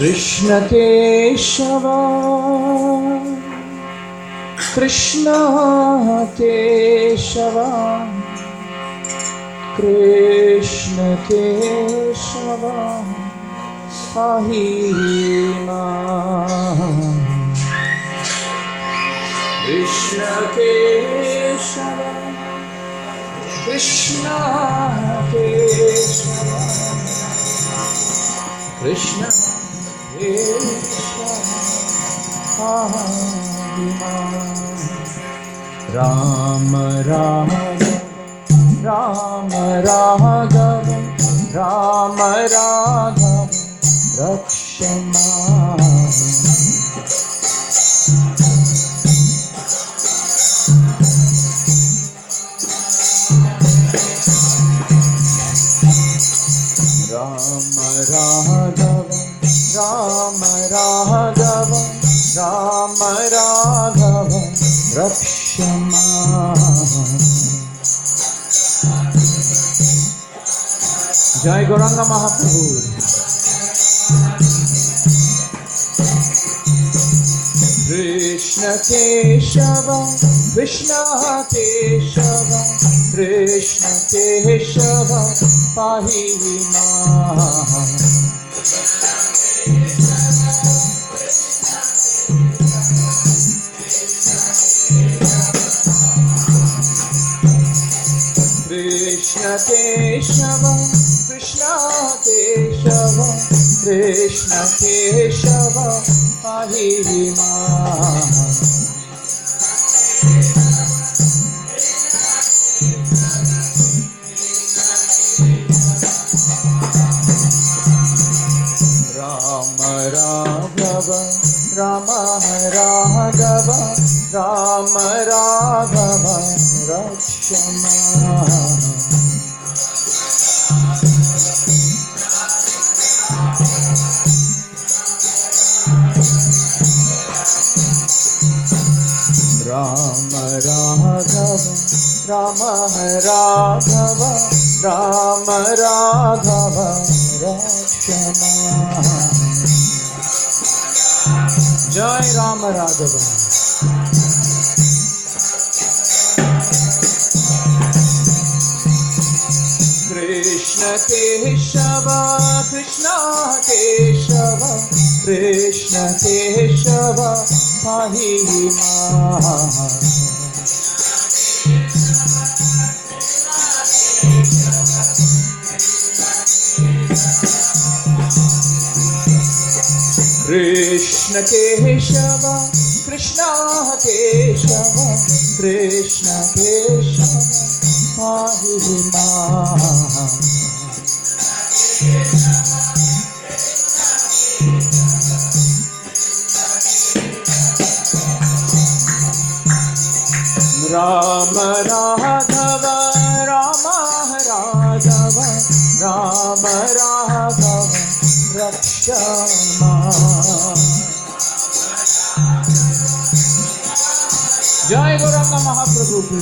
Krishna Keshava, Krishna Keshava, Krishna Keshava, Ahima. Krishna Keshava, Krishna Keshava, Krishna Rama Rama Rama Raghav Rama Raghav Rakshama Rama Raghav Rama Raghav Rama Raghav Rakshama Jai Gauranga Mahaprabhu. Krishna Keshava, Krishna Keshava, Krishna Keshava, Pahima. Krishna Keshava, Krishna Keshava, Krishna Keshava, Ahima. Rama Raghava, Rama Raghava, Rama Raghava, Rakshama. Rama Raghava, Rama Raghava, Rama Raghava, Rakshama. Jai Rama Raghava. Krishna Keshava, Krishna Keshava, Krishna Keshava, Ahima. Krishna Keshava, Krishna Keshava, Krishna Keshava, Ahima. Rama Raghava, Rama Raghava, Rama Raghava, Rakshama. Jai Gauranga Mahaprabhu ki.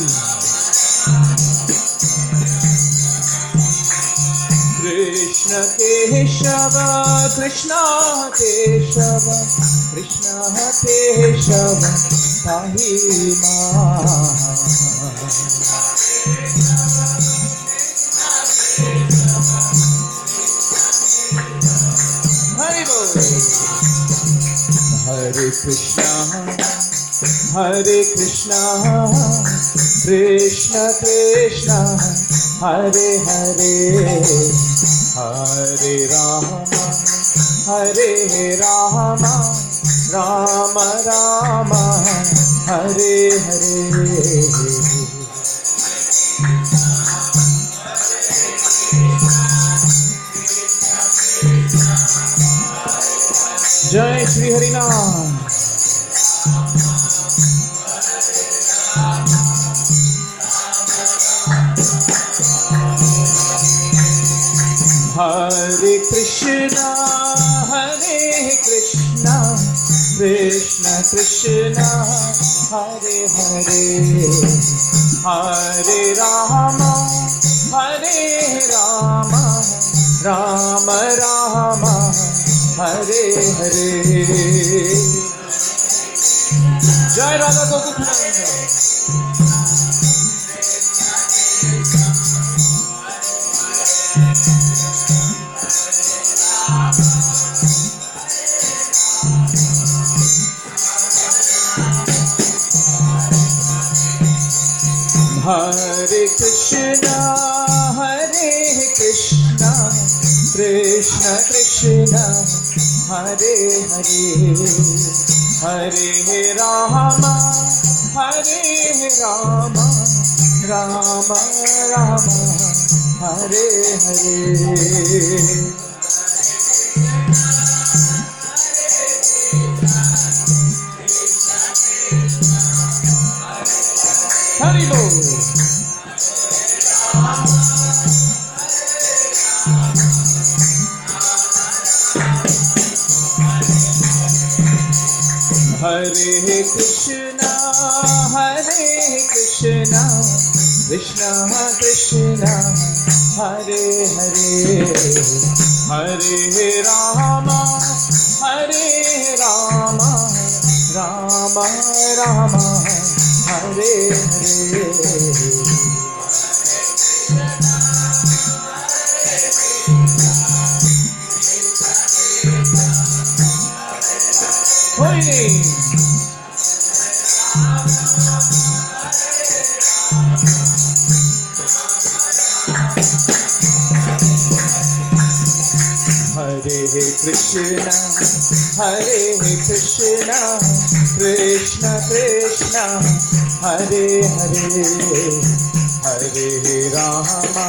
Krishna Keshava, Krishna Keshava, Krishna Keshava, Ahima. Hare Bol. Hare Krishna, Hare Krishna, Krishna Krishna, Hare Hare, Hare Rama, Hare Rama, Rama Rama, Hare Hare. Jai Shri Harinam. Hare Krishna, Hare Krishna, Krishna Krishna, Hare Hare, Hare Rama, Hare Rama, Rama Rama, Hare Hare. Jai Radha Gokul. Hare Krishna, Hare Krishna, Krishna Krishna, Hare Hare, Hare Rama, Hare Rama, Rama Rama, Hare Hare. Haribo. Hare Krishna, Hare Krishna, Krishna Krishna, Hare Hare, Hare Rama, Hare Rama, Rama Rama, Hare Hare. Holy. Hare Krishna, Hare Krishna, Krishna Krishna, Hare Hare, Hare Rama,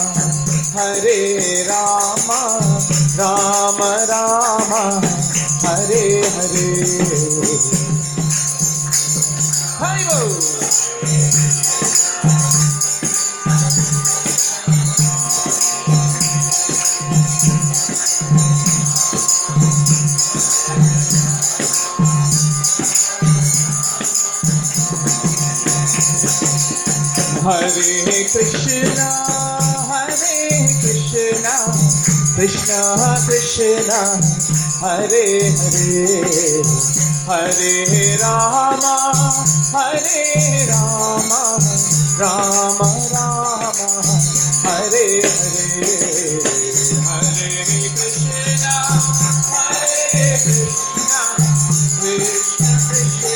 Hare Rama, Rama Rama, Hare Hare. Haribo. Hare Krishna, Hare Krishna, Krishna Krishna, Hare Hare, Hare Rama, Hare Rama, Rama Rama, Hare Hare, Hare Krishna, Hare Krishna, Krishna Krishna,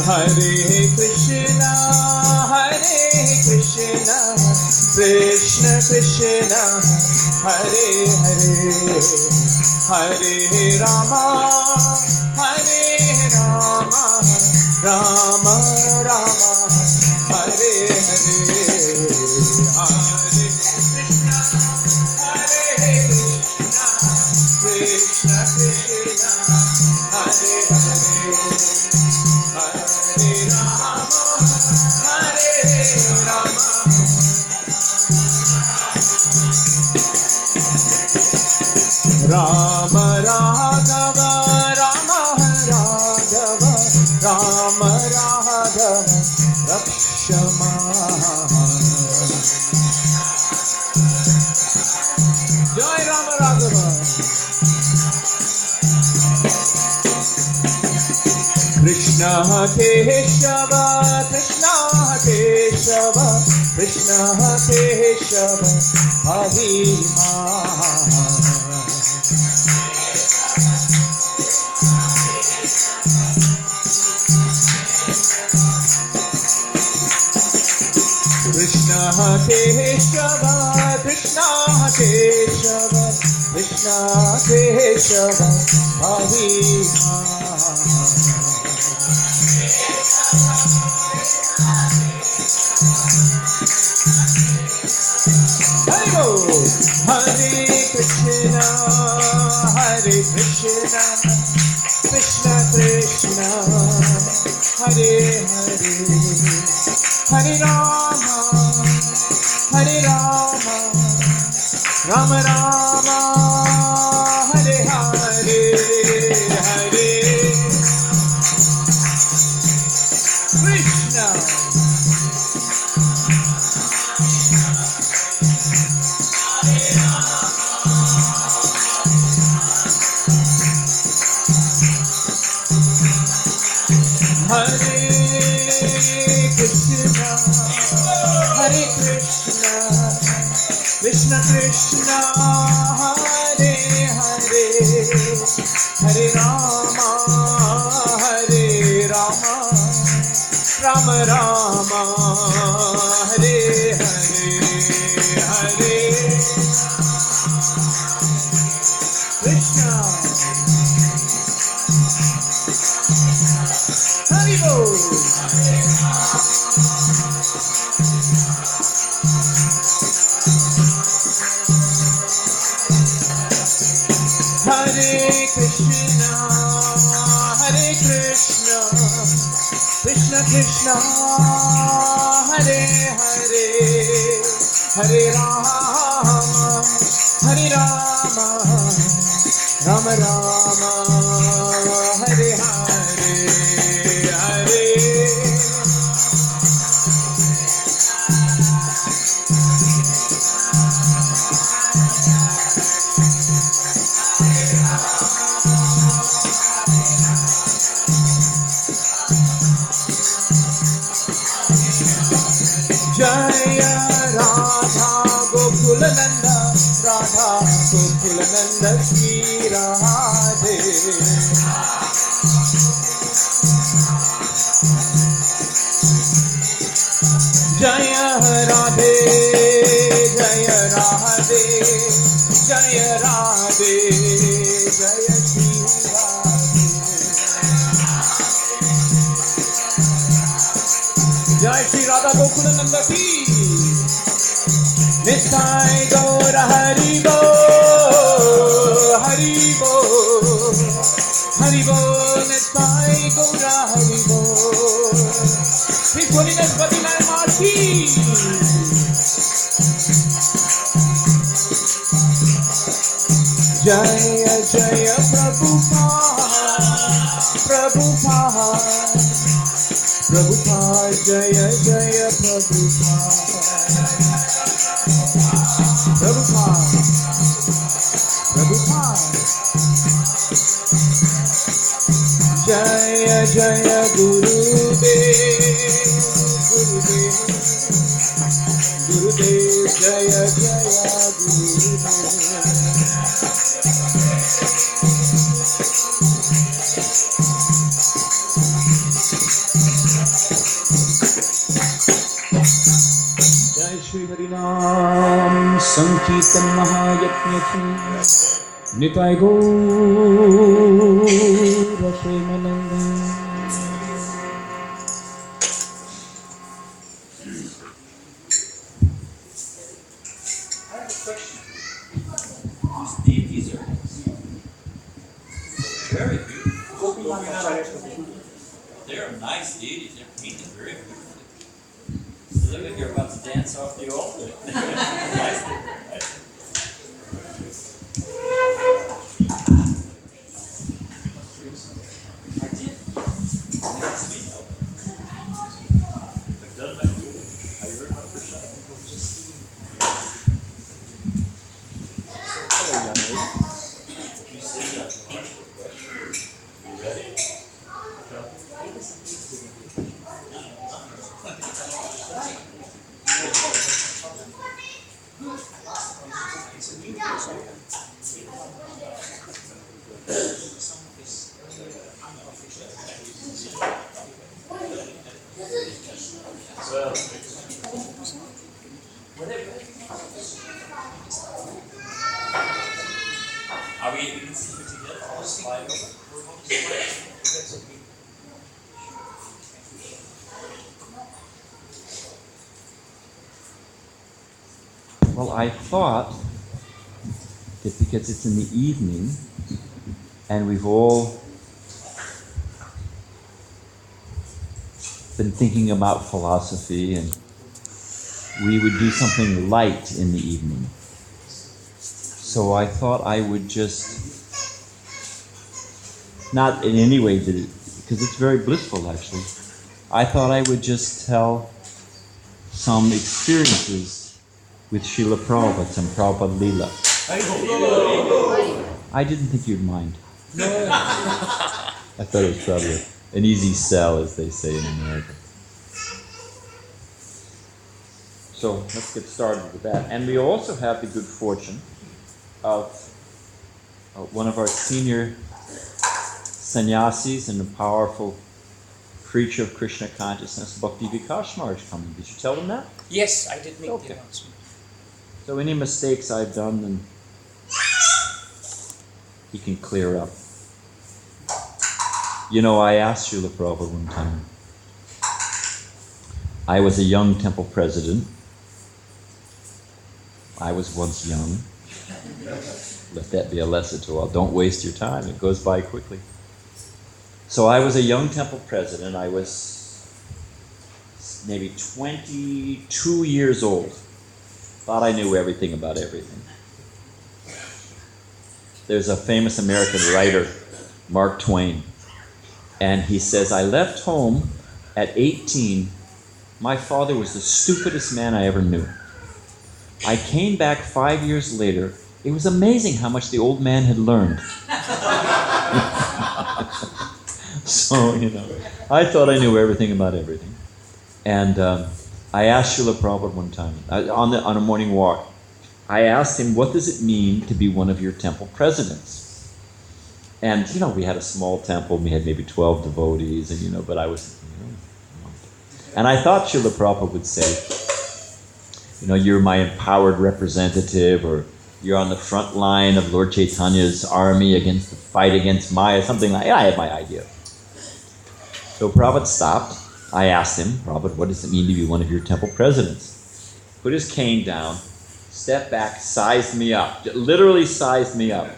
Hare Krishna, Hare Krishna, Krishna Krishna, Hare Hare, Hare Rama, Hare Rama, Rama Rama, Hare Hare, Hare Krishna, Hare Krishna, Krishna Krishna, Hare Hare. Rama Raghava, Rama Raghava, Rama Raghava, Rakshama. Jai Rama Raghava. Krishna Keshava, Krishna Keshava, Krishna Keshava, Hare Krishna Keshava, Krishna Keshava, Krishna Keshava, Hare Hare Krishna, Hare Krishna, Krishna Krishna, Hare Hare, Hare Rama, Hare Rama, Rama Rama, Hare Hare, Hare Krishna. Hare Krishna, Hare Krishna, Krishna Krishna, Hare Hare, Hare Rama, Hare Rama, Rama Rama, Hare Hare, Hare Krishna. Haribo. Hare Krishna, Hare Krishna, Krishna Krishna, Hare Hare, Hare Rama, Hare Rama, Rama Rama, Hare Hare, Hare Jaya Radha Gokula Nanda, Radha Gokula Nanda Shri Radhe. Jaya Radhe, Jaya Radhe, Jaya Radhe, Jaya Shri Radhe. Jai Shri Radha Gokula Nanda ki. Nithai Gaura Haribo, Haribo, Haribo, Nithai Gaura Haribo. His Holiness Bhakti Marti. Jaya Jaya Prabhupada, Prabhupada, Prabhupada, Jaya Jaya Prabhupada, Prabhupada, Prabhupada, Jaya Jaya Gurudev, Gurudev, Gurudev, Jaya Jaya Gurudev. Jai Shri Harinam Sankirtan Mahayajna ki Nitai Gaura Premananda. These deities are very beautiful. They're nice deities. They're painted very beautifully. So look like you're about to dance off the altar. Nice. slide over. Well, I thought that because it's in the evening and we've all been thinking about philosophy and we would do something light in the evening. So I thought I would just, not in any way did it, because it's very blissful actually, I thought I would just tell some experiences with Srila Prabhupada, some Prabhupada Leela. I didn't think you'd mind. I thought it was probably an easy sell, as they say in America. So let's get started with that. And we also have the good fortune of one of our senior sannyasis and a powerful preacher of Krishna consciousness, Bhakti Vikas Maharaj, coming. Did you tell them that? Yes, I did make Okay. the announcement. So any mistakes I've done, then he can clear up. You know, I asked Srila Prabhupada one time. I was a young temple president. I was once young. Let that be a lesson to all. Don't waste your time. It goes by quickly. So I was a young temple president. I was maybe 22 years old. Thought I knew everything about everything. There's a famous American writer, Mark Twain, and he says, I left home at 18. My father was the stupidest man I ever knew. I came back 5 years later. It was amazing how much the old man had learned. So, you know, I thought I knew everything about everything. And I asked Srila Prabhupada one time, on a morning walk, I asked him, what does it mean to be one of your temple presidents? And, you know, we had a small temple, we had maybe 12 devotees, and, you know, but I was, you know. And I thought Srila Prabhupada would say, you know, you're my empowered representative, or you're on the front line of Lord Chaitanya's army against the fight against Maya, something like that. I had my idea. So Prabhupada stopped. I asked him, Prabhupada, what does it mean to be one of your temple presidents? Put his cane down, stepped back, sized me up, literally sized me up.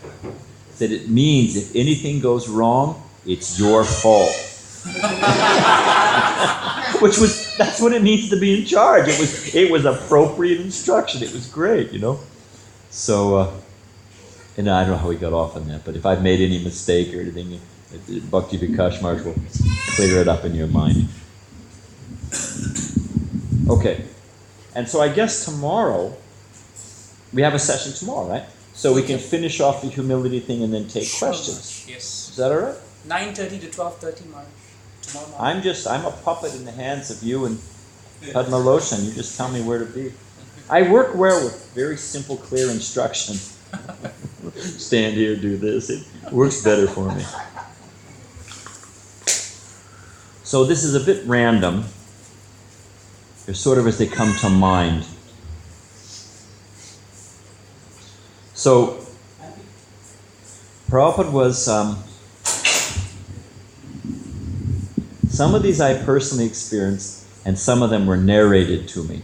Said it means if anything goes wrong, it's your fault. That's what it means to be in charge. It was appropriate instruction. It was great, you know. So, and I don't know how we got off on that, but if I've made any mistake or anything, Bhakti Vikas Maharaj will clear it up in your mind. Okay, and so I guess tomorrow, we have a session tomorrow, right? So we can finish off the humility thing and then take questions. Yes. Is that all right? 9:30 to 12:30, March. Tomorrow morning. I'm a puppet in the hands of you and Padma Lotion. You just tell me where to be. I work well with very simple, clear instructions. Stand here, do this. It works better for me. So this is a bit random. They're sort of as they come to mind. So, Prabhupada was, some of these I personally experienced, and some of them were narrated to me.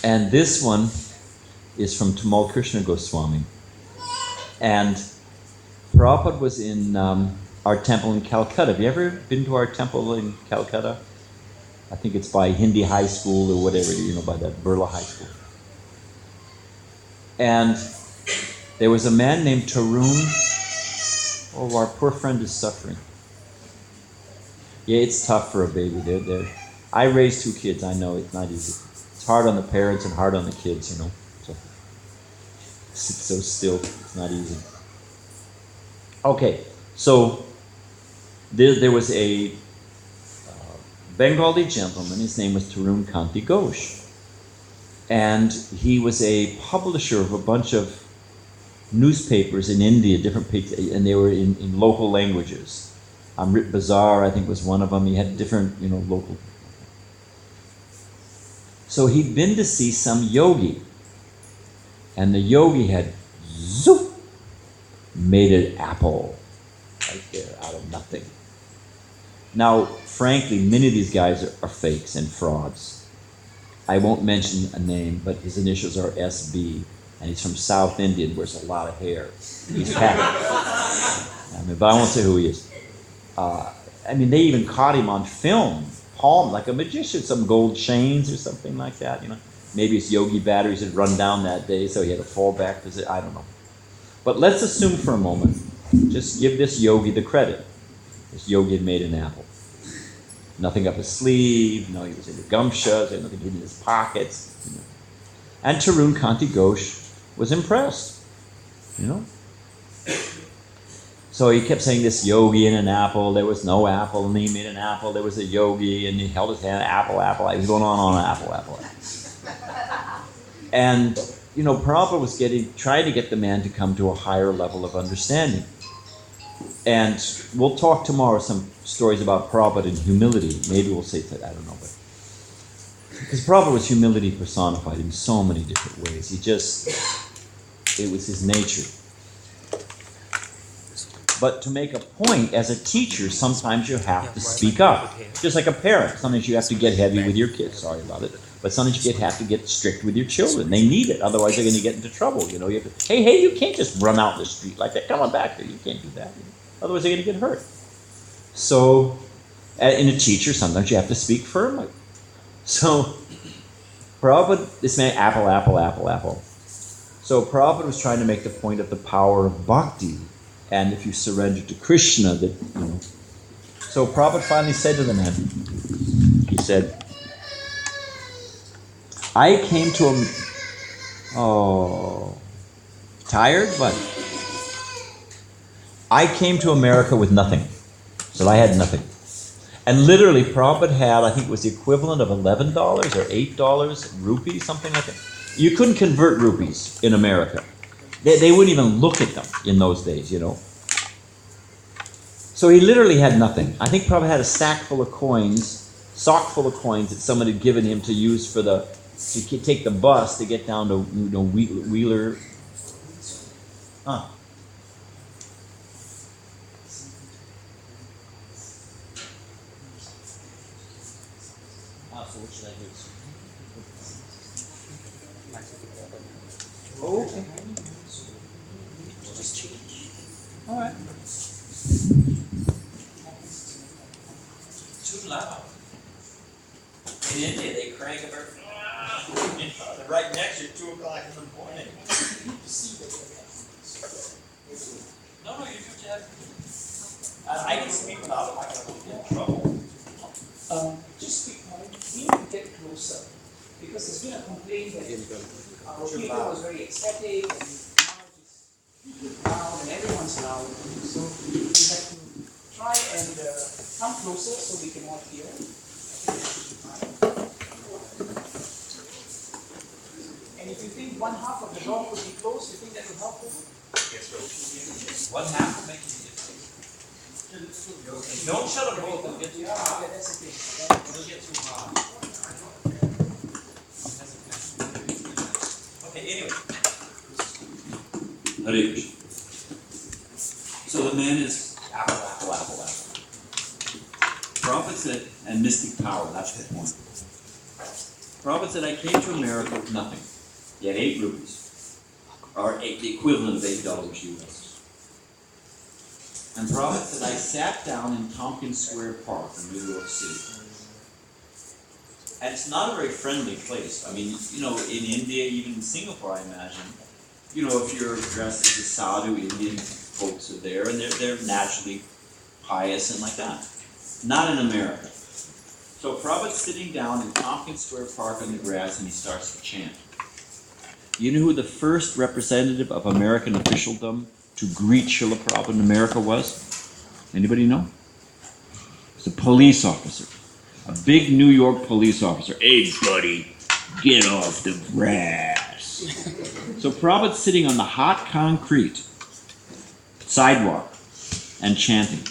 And this one is from Tamal Krishna Goswami. And Prabhupada was in our temple in Calcutta. Have you ever been to our temple in Calcutta? I think it's by Hindi High School or whatever, you know, by that Birla High School. And there was a man named Tarun. Oh, our poor friend is suffering. Yeah, it's tough for a baby. I raised 2 kids. I know it's not easy. It's hard on the parents and hard on the kids, you know. So sit so still. It's not easy. Okay, so there was a Bengali gentleman. His name was Tarun Kanti Ghosh. And he was a publisher of a bunch of newspapers in India, different papers, and they were in local languages. Amrit Bazaar, I think, was one of them. He had different, you know, local. So he'd been to see some yogi, and the yogi had zoop, made an apple right there out of nothing. Now, frankly, many of these guys are fakes and frauds. I won't mention a name, but his initials are SB, and he's from South India and wears a lot of hair. He's fat. But I won't say who he is. They even caught him on film, palm, like a magician, some gold chains or something like that, Maybe his yogi batteries had run down that day, so he had a fallback position. I don't know. But let's assume for a moment, just give this yogi the credit. This yogi had made an apple. Nothing up his sleeve, no, he was in the gumshoes, had nothing in his pockets. And Tarun Kanti Ghosh was impressed, So he kept saying this yogi and an apple, there was no apple, and he made an apple, there was a yogi, and he held his hand, apple, he was going on, apple. And, Prabhupada was trying to get the man to come to a higher level of understanding. And we'll talk tomorrow some stories about Prabhupada and humility. Maybe we'll say that, I don't know. Because Prabhupada was humility personified in so many different ways. It was his nature. But to make a point, as a teacher, sometimes you have to speak up. Just like a parent. Sometimes you have to get heavy with your kids. Sorry about it. But sometimes you have to get strict with your children. They need it. Otherwise, they're going to get into trouble. You have to, hey, you can't just run out in the street like that. Come on back here. You can't do that. Otherwise, they're going to get hurt. So, in a teacher, sometimes you have to speak firmly. So, Prabhupada, this man, apple. So, Prabhupada was trying to make the point of the power of bhakti. And if you surrender to Krishna, So Prabhupada finally said to the man, he said, I came to tired, but I came to America with nothing. So I had nothing. And literally, Prabhupada had, I think it was the equivalent of $11 or $8 rupees, something like that. You couldn't convert rupees in America. They wouldn't even look at them in those days, So he literally had nothing. I think Prabhupada had a sock full of coins that someone had given him to use to take the bus to get down to Wheeler. So what should I do? Okay. Just change. All right. Too loud. In India, they crank it right next to 2 o'clock in the morning. No, you do have to. I can speak without it. I can get in trouble. Just quick point, we need to get closer because there's been a complaint that our Gita was very ecstatic and now he's loud and everyone's loud. So we have to try and come closer so we can all hear. And if you think one half of the door could be closed, you think that will help people? Yes, sir. One half will make a difference. Don't shut them both, they'll get too hot. Yeah, that's the thing. They'll get too hot. Okay, anyway. Hare Krishna. So the man is apple. Prabhupada said, and mystic power, that's the point. Prabhupada said, I came to America with nothing. He had 8 rupees, or the equivalent of $8 US. And Prabhupada said, I sat down in Tompkins Square Park in New York City. And it's not a very friendly place. I mean, in India, even in Singapore, I imagine, if you're dressed as a sadhu, Indian folks are there, and they're naturally pious and like that. Not in America. So Prabhupada's sitting down in Tompkins Square Park on the grass, and he starts to chant. You know who the first representative of American officialdom to greet Srila Prabhupada in America was? Anybody know? It's a police officer. A big New York police officer. Hey, buddy, get off the grass. So Prabhupada's sitting on the hot concrete sidewalk and chanting.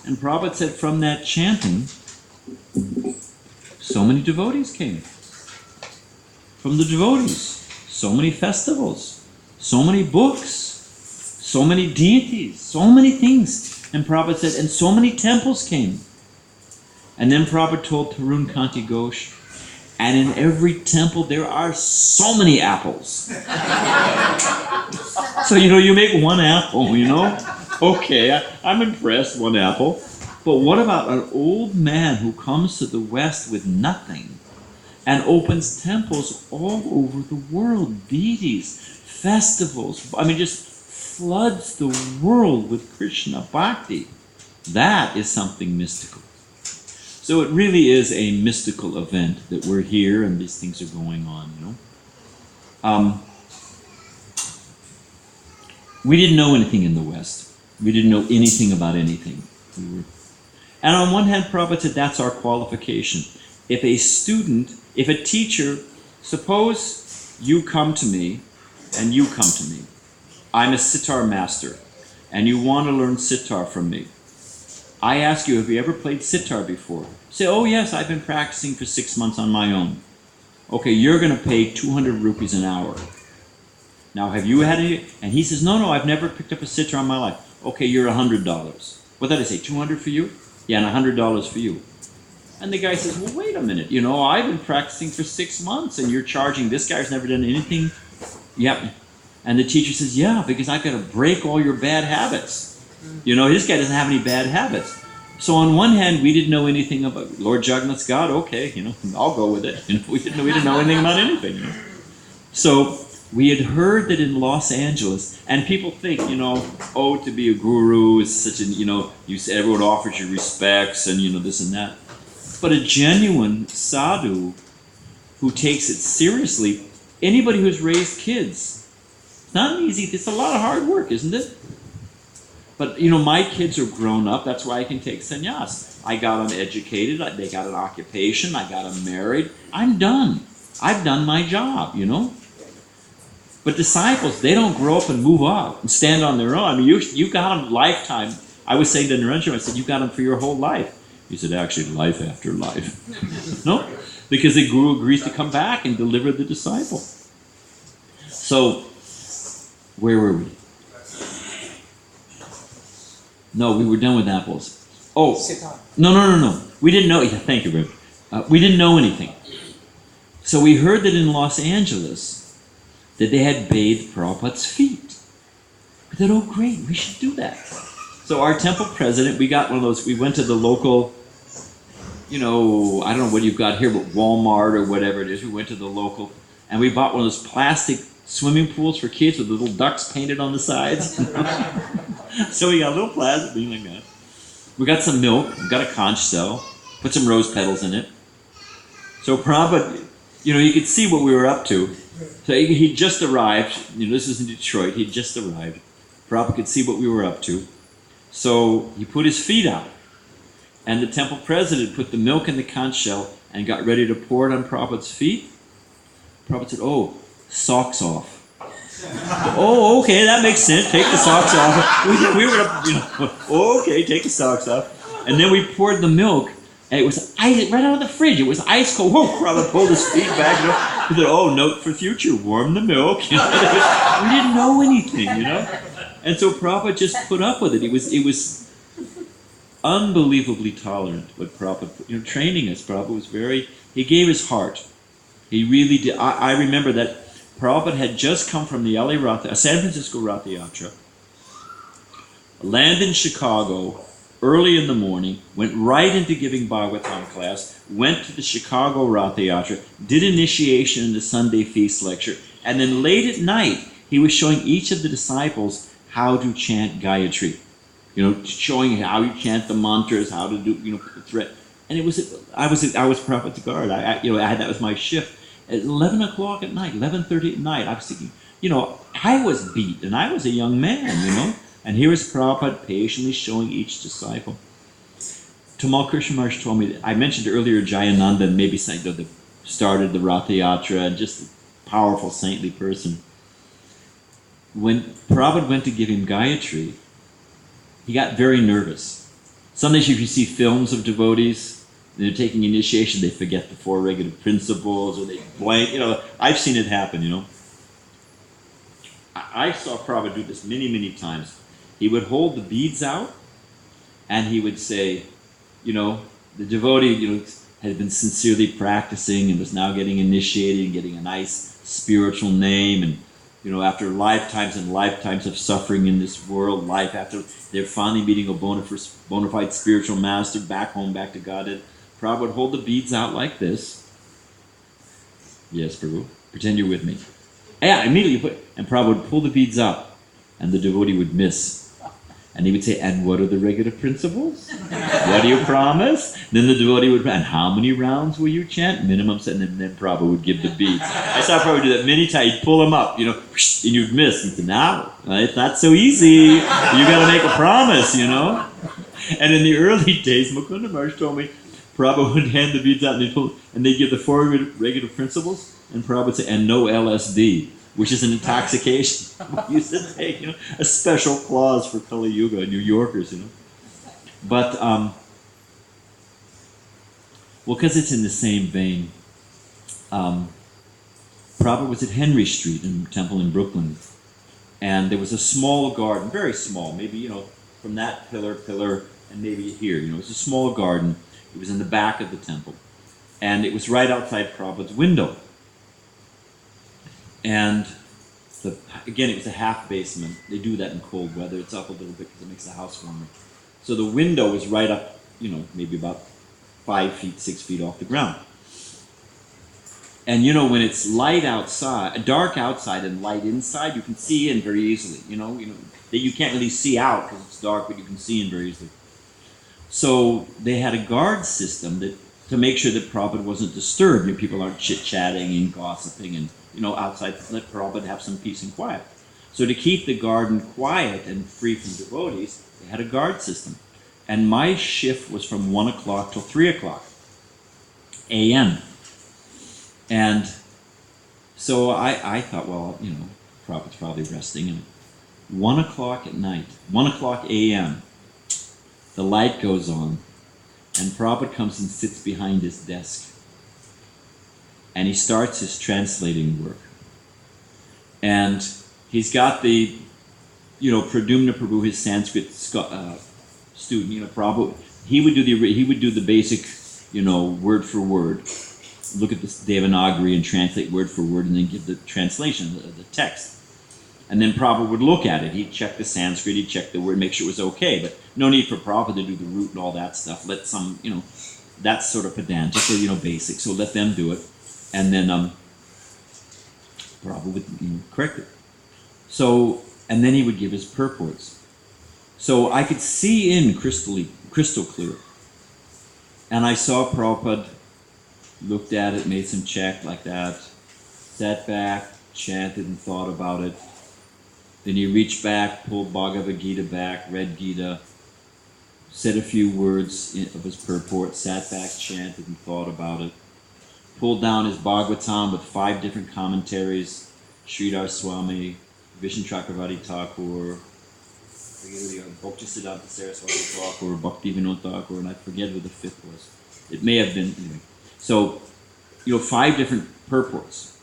And Prabhupada said from that chanting, so many devotees came. From the devotees, so many festivals, so many books. so many deities, so many things. And Prabhupada said, and so many temples came. And then Prabhupada told Tarun Kanti Ghosh, and in every temple there are so many apples. So, you make one apple, Okay, I'm impressed, one apple. But what about an old man who comes to the West with nothing and opens temples all over the world, deities, festivals, just floods the world with Krishna Bhakti? That is something mystical. So it really is a mystical event that we're here and these things are going on, We didn't know anything in the West. We didn't know anything about anything. And on one hand, Prabhupada said that's our qualification. If a teacher, suppose you come to me and you come to me. I'm a sitar master and you want to learn sitar from me. I ask you, have you ever played sitar before? Say, oh yes, I've been practicing for 6 months on my own. Okay, you're going to pay 200 rupees an hour. Now, have you had any? And he says, no, I've never picked up a sitar in my life. Okay, you're $100. What did I say, 200 for you? Yeah, and $100 for you. And the guy says, well, wait a minute. I've been practicing for 6 months and you're charging, this guy's never done anything. Yep. And the teacher says, yeah, because I've got to break all your bad habits. This guy doesn't have any bad habits. So on one hand, we didn't know anything about Lord Jagannath's God. Okay, I'll go with it. We didn't know anything about anything. So we had heard that in Los Angeles, and people think, to be a guru is such an, you say everyone offers you respects and this and that. But a genuine sadhu who takes it seriously, anybody who's raised kids, it's not easy. It's a lot of hard work, isn't it? But, my kids are grown up. That's why I can take sannyas. I got them educated. They got an occupation. I got them married. I'm done. I've done my job, But disciples, they don't grow up and move up and stand on their own. You got them lifetime. I was saying to Niranjan, I said, you got them for your whole life. He said, actually, life after life. No? Because the guru agrees to come back and deliver the disciple. So, where were we? No, we were done with apples. Oh, no. We didn't know. Yeah, thank you, Rib. We didn't know anything. So we heard that in Los Angeles that they had bathed Prabhupada's feet. We thought, oh great, we should do that. So our temple president, we got one of those, we went to the local, I don't know what you've got here, but Walmart or whatever it is. We went to the local, and we bought one of those plastic swimming pools for kids with little ducks painted on the sides. So we got a little plastic thing like that. We got some milk, we got a conch shell, put some rose petals in it. So Prabhupada, you could see what we were up to. So he just arrived, this is in Detroit, he just arrived. Prabhupada could see what we were up to. So he put his feet out. And the temple president put the milk in the conch shell and got ready to pour it on Prabhupada's feet. Prabhupada said, oh, socks off. Oh, okay, that makes sense. Take the socks off. We were up, okay, take the socks off. And then we poured the milk, and it was ice right out of the fridge. It was ice cold. Whoa, Prabhupada pulled his feet back. He said, oh, note for future, warm the milk. We didn't know anything, And so Prabhupada just put up with it. It was unbelievably tolerant what Prabhupada, training us. Prabhupada was he gave his heart. He really did. I remember that Prabhupada had just come from the San Francisco Ratha Yatra, landed in Chicago early in the morning, went right into giving Bhagavatam class, went to the Chicago Ratha Yatra, did initiation in the Sunday feast lecture, and then late at night, he was showing each of the disciples how to chant Gayatri. Showing how you chant the mantras, how to do, the threat. And I was Prabhupada's guard. That was my shift. At 11 o'clock at night, 11:30 at night, I was thinking, I was beat, and I was a young man, And here is Prabhupada patiently showing each disciple. Tamal Krishna Maharaj told me, that I mentioned earlier Jayananda, and maybe that started the Ratha Yatra, and just a powerful saintly person. When Prabhupada went to give him Gayatri, he got very nervous. Sometimes if you see films of devotees, they're taking initiation, they forget the four regular principles, or they blank, I've seen it happen, I saw Prabhupada do this many, many times. He would hold the beads out, and he would say, the devotee, had been sincerely practicing and was now getting initiated and getting a nice spiritual name, and after lifetimes and lifetimes of suffering in this world, life after they're finally meeting a bona fide spiritual master back home, back to Godhead, Prabhupada would hold the beads out like this. Yes, Prabhu. Pretend you're with me. Yeah, immediately and Prabhupada would pull the beads up, and the devotee would miss. And he would say, and what are the regular principles? What do you promise? Then the devotee would, and how many rounds will you chant? Minimum, and then Prabhupada would give the beads. I saw Prabhupada do that many times. He'd pull them up, and you'd miss. He said, now, it's not so easy. You got to make a promise, And in the early days, Mukunda Maharaj told me, Prabhupada would hand the beads out, and they'd give the 4 regular principles, and Prabhupada would say, and no LSD, which is an intoxication. We used to take, a special clause for Kali Yuga, New Yorkers, But, because it's in the same vein, Prabhupada was at Henry Street in Temple in Brooklyn, and there was a small garden, very small, maybe, from that pillar, and maybe here, it was a small garden. It was in the back of the temple, and it was right outside Prabhupada's window. And again, it was a half basement. They do that in cold weather. It's up a little bit because it makes the house warmer. So the window was right up, maybe about 5 feet, 6 feet off the ground. And when it's light outside, dark outside and light inside, you can see in very easily. That you can't really see out because it's dark, but you can see in very easily. So they had a guard system to make sure that Prabhupada wasn't disturbed. People aren't chit-chatting and gossiping and outside, let Prabhupada have some peace and quiet. So to keep the garden quiet and free from devotees, they had a guard system. And my shift was from 1 o'clock till 3 o'clock a.m. And so I thought, well, Prabhupada's probably resting. And 1 o'clock at night, 1 o'clock a.m., the light goes on, and Prabhupada comes and sits behind his desk. And he starts his translating work. And he's got the, Pradumna Prabhu, his Sanskrit student, Prabhupada. He would do the basic, word for word. Look at this Devanagari and translate word for word, and then give the translation, the text. And then Prabhupada would look at it. He'd check the Sanskrit, he'd check the word, make sure it was okay. But no need for Prabhupada to do the root and all that stuff. Let some, that's sort of pedantic, or, basic. So let them do it. And then Prabhupada would correct it. So, and then he would give his purports. So I could see in crystal clear. And I saw Prabhupada, looked at it, made some check like that, sat back, chanted and thought about it. Then he reached back, pulled Bhagavad Gita back, read Gita, said a few words of his purport, sat back, chanted and thought about it. Pulled down his Bhagavatam with 5 different commentaries, Sridhar Swami, Vishnu Chakravarti Thakur, Bhaktisiddhanta Saraswati Thakur, Bhakti Vinod Thakur, and I forget who the 5th was. It may have been, anyway. So, 5 different purports.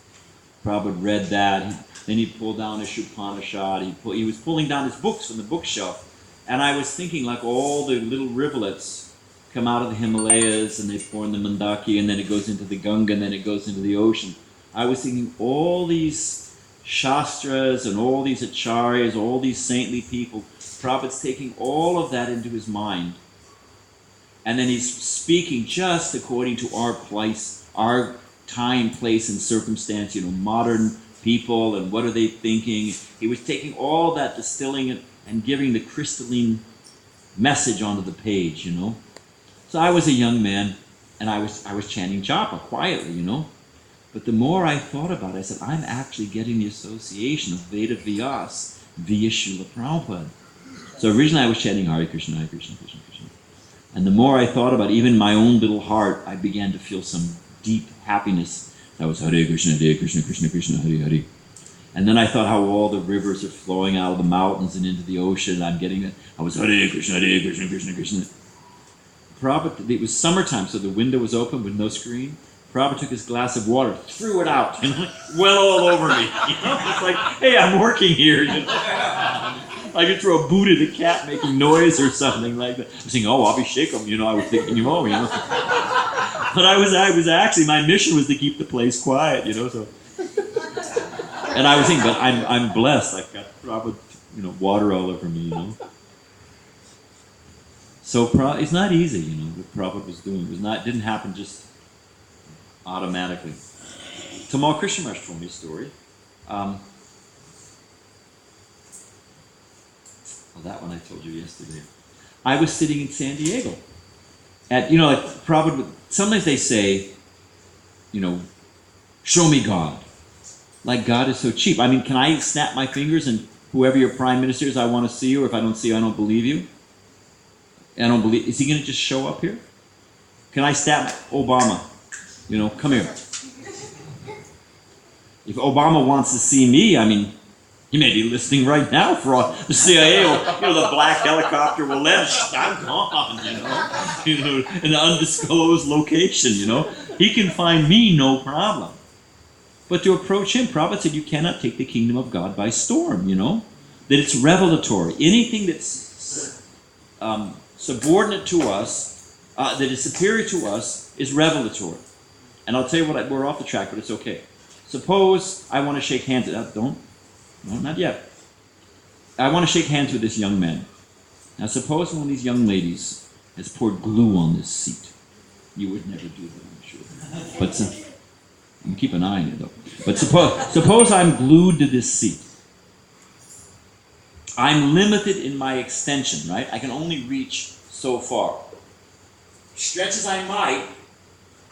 Prabhupada read that. Then he pulled down his Upanishad. He was pulling down his books from the bookshelf. And I was thinking, like all the little rivulets come out of the Himalayas, and they pour in the Mandaki, and then it goes into the Ganga, and then it goes into the ocean. I was thinking all these Shastras and all these Acharyas, all these saintly people, Prabhupada's taking all of that into his mind. And then he's speaking just according to our place, our time, place, and circumstance, modern people, and what are they thinking. He was taking all that, distilling it, and giving the crystalline message onto the page, So I was a young man, and I was chanting japa quietly, But the more I thought about it, I said, I'm actually getting the association of Veda Vyas via Srila Prabhupada. So originally I was chanting Hare Krishna, Hare Krishna, Krishna Krishna. And the more I thought about it, even in my own little heart, I began to feel some deep happiness. That was Hare Krishna, Krishna Krishna, Hare Hare. And then I thought how all the rivers are flowing out of the mountains and into the ocean, and I'm getting that. I was Hare Krishna, Krishna Krishna. Prabhupada, it was summertime, so the window was open with no screen. Prabhupada took his glass of water, threw it out, went all over me. It's like, hey, I'm working here. I could throw a boot at a cat making noise or something like that. I'm saying, I'll be shaking him, I was thinking, But I was actually, my mission was to keep the place quiet, so. And I was thinking, but I'm blessed. I've got Prabhupada, water all over me, So it's not easy, what Prabhupada was doing. Didn't happen just automatically. Tamal Krishna Maharaj told me a story. Well, that one I told you yesterday. I was sitting in San Diego. At, like Prabhupada, sometimes they say, show me God. Like God is so cheap. I mean, can I snap my fingers and whoever your prime minister is, I want to see you, or if I don't see you, I don't believe you? Is he going to just show up here? Can I snap Obama? Come here. If Obama wants to see me, he may be listening right now for all the CIA. The black helicopter will land. I'm gone. In an undisclosed location. He can find me, no problem. But to approach him, Prabhupada said, you cannot take the kingdom of God by storm. That it's revelatory. Anything that's subordinate to us, that is superior to us, is revelatory. And I'll tell you what, we're off the track, but it's okay. Suppose I want to shake hands. No, not yet. I want to shake hands with this young man. Now suppose one of these young ladies has poured glue on this seat. You would never do that, I'm sure. But you keep an eye on it, though. But suppose I'm glued to this seat. I'm limited in my extension, right? I can only reach so far. Stretch as I might,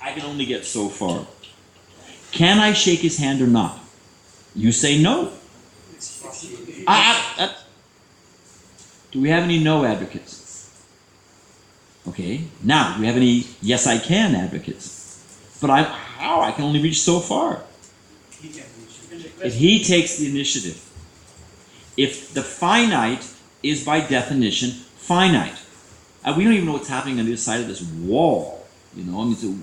I can only get so far. Can I shake his hand or not? You say no. Do we have any no advocates? Okay. Now, do we have any yes I can advocates? But I can only reach so far. If he takes the initiative. If the finite is by definition finite. We don't even know what's happening on the other side of this wall. So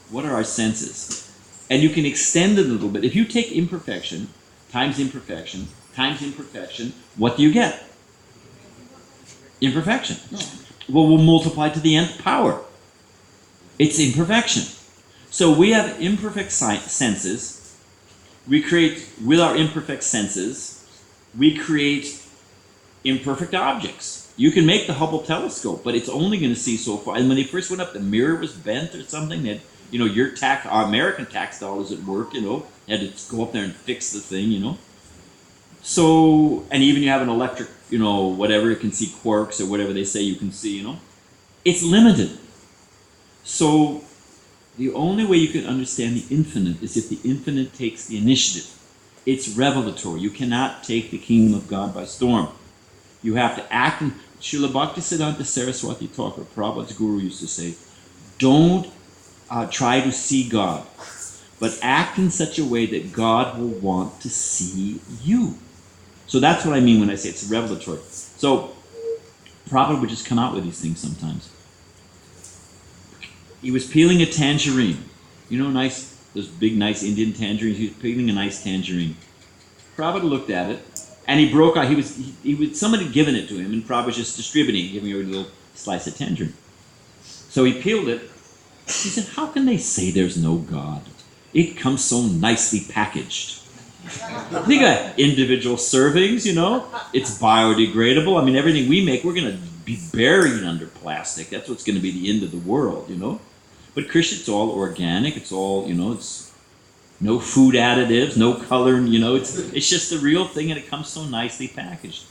what are our senses? And you can extend it a little bit. If you take imperfection times imperfection times imperfection, what do you get? Imperfection. Well, we'll multiply to the nth power. It's imperfection. So we have imperfect senses. We create, with our imperfect senses, we create imperfect objects. You can make the Hubble telescope, but it's only going to see so far. And when they first went up, the mirror was bent or something. That our American tax dollars at work, had to go up there and fix the thing, So, and even you have an electric, whatever, it can see quarks or whatever they say you can see, It's limited. So, the only way you can understand the infinite is if the infinite takes the initiative. It's revelatory. You cannot take the kingdom of God by storm. You have to act. And Srila Bhaktisiddhanta Saraswati Thakur, Prabhupada's guru, used to say, don't try to see God, but act in such a way that God will want to see you. So that's what I mean when I say it's revelatory. So Prabhupada would just come out with these things sometimes. He was peeling a tangerine. Those big, nice Indian tangerines. He was peeling a nice tangerine. Prabhupada looked at it, and he broke out. Somebody had given it to him, and Prabhupada was just distributing, giving her a little slice of tangerine. So he peeled it. He said, how can they say there's no God? It comes so nicely packaged. Think of individual servings, It's biodegradable. Everything we make, we're going to be buried under plastic. That's what's going to be the end of the world, But Krishna, it's all organic. It's all, it's no food additives, no color, It's just the real thing, and it comes so nicely packaged.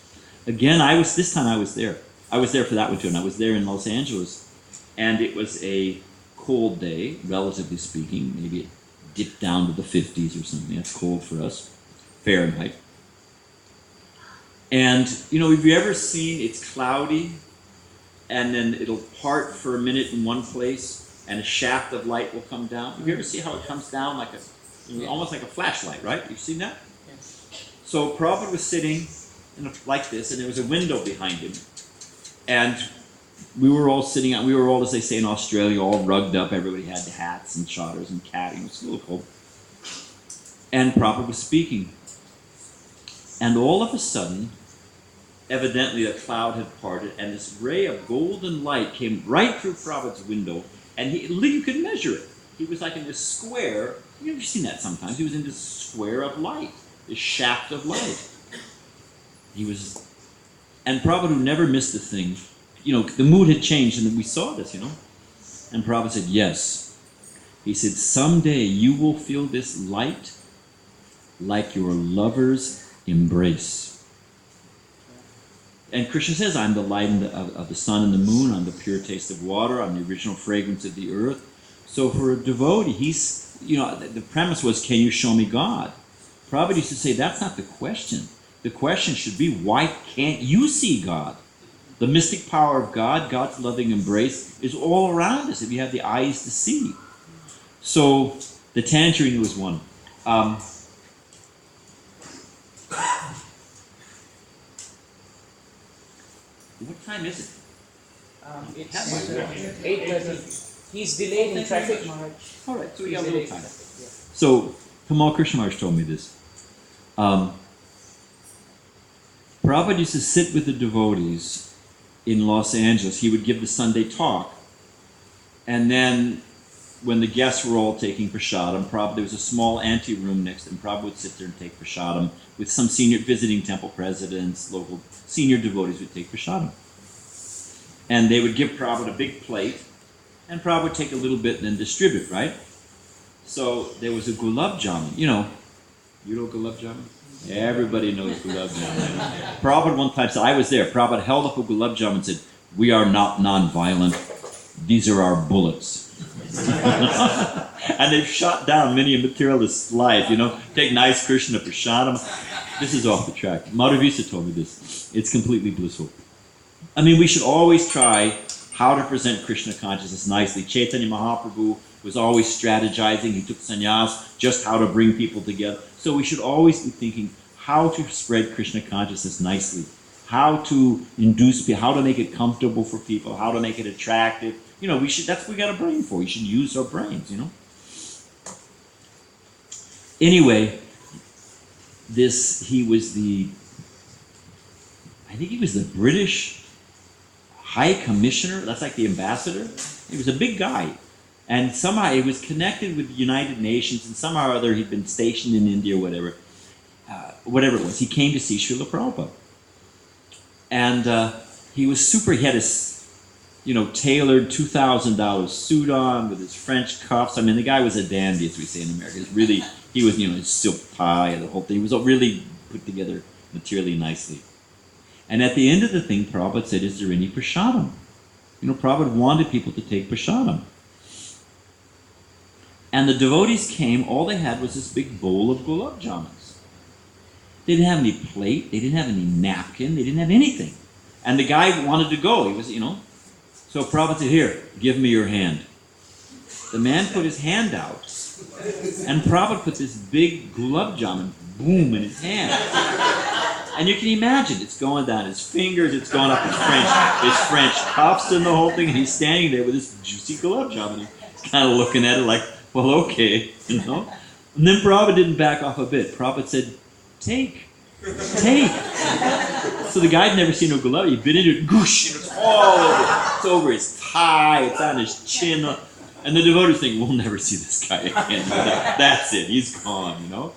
Again, this time I was there. I was there for that one too, and I was there in Los Angeles. And it was a cold day, relatively speaking. Maybe it dipped down to the 50s or something. That's cold for us, Fahrenheit. And, have you ever seen it's cloudy, and then it'll part for a minute in one place, and a shaft of light will come down? Have you ever seen how it comes down almost like a flashlight, right? You've seen that? Yes. So Prabhupada was sitting like this, and there was a window behind him. And we were all sitting out, we were all, as they say in Australia, all rugged up. Everybody had hats and chadars and catting. It was a little cold. And Prabhupada was speaking. And all of a sudden, evidently a cloud had parted, and this ray of golden light came right through Prabhupada's window, and you could measure it. He was like in this square. You've seen that sometimes. He was in this square of light, this shaft of light. And Prabhupada, who never missed a thing, the mood had changed, and we saw this, And Prabhupada said, yes. He said, someday you will feel this light like your lover's embrace. And Krishna says, I'm the light of the sun and the moon, I'm the pure taste of water, I'm the original fragrance of the earth. So for a devotee, the premise was, can you show me God? Prabhupada used to say, that's not the question. The question should be, why can't you see God? The mystic power of God, God's loving embrace, is all around us if you have the eyes to see. So the tangerine was one. What time is it? It's 8:30. He's delayed in traffic, Maharaj. All right, so we He's got a little delayed. time. Yeah. So Kamal Krishna Maharaj told me this. Prabhupada used to sit with the devotees in Los Angeles. He would give the Sunday talk, and then when the guests were all taking prasadam, there was a small ante-room next to him. Prabhupada would sit there and take prasadam with some senior visiting temple presidents, local senior devotees would take prasadam. And they would give Prabhupada a big plate, and Prabhupada would take a little bit and then distribute, right? So there was a gulab jamun. You know gulab jamun? Everybody knows gulab jamun. Prabhupada one time said, I was there, Prabhupada held up a gulab jamun and said, we are not non-violent, these are our bullets. And they've shot down many a materialist's life, take nice Krishna prasadam. This is off the track. Madhavisa told me this. It's completely blissful. I mean, we should always try how to present Krishna consciousness nicely. Chaitanya Mahaprabhu was always strategizing. He took sannyas, just how to bring people together. So we should always be thinking how to spread Krishna consciousness nicely, how to induce people, how to make it comfortable for people, how to make it attractive. That's what we got a brain for. We should use our brains, Anyway, he was the British High Commissioner. That's like the ambassador. He was a big guy. And somehow he was connected with the United Nations, and somehow or other he'd been stationed in India or whatever. Whatever it was. He came to see Srila Prabhupada. And he was he had his tailored $2,000 suit on with his French cuffs. I mean, the guy was a dandy, as we say in America. He was, his silk tie and the whole thing. He was really put together materially nicely. And at the end of the thing, Prabhupada said, is there any prasadam? Prabhupada wanted people to take prasadam. And the devotees came, all they had was this big bowl of gulab jamuns. They didn't have any plate, they didn't have any napkin, they didn't have anything. And the guy wanted to go, he was, So Prabhupada said, here, give me your hand. The man put his hand out, and Prabhupada put this big gulab jamun, boom, in his hand. And you can imagine, it's going down his fingers, it's going up his French cuffs and the whole thing, and he's standing there with this juicy gulab jamun, kind of looking at it like, well, okay, And then Prabhupada didn't back off a bit. Prabhupada said, take. So the guy had never seen no gulab. He bit into it, goosh, and it's all over. It's over his thigh, it's on his chin. And the devotees think, we'll never see this guy again. That's it, he's gone,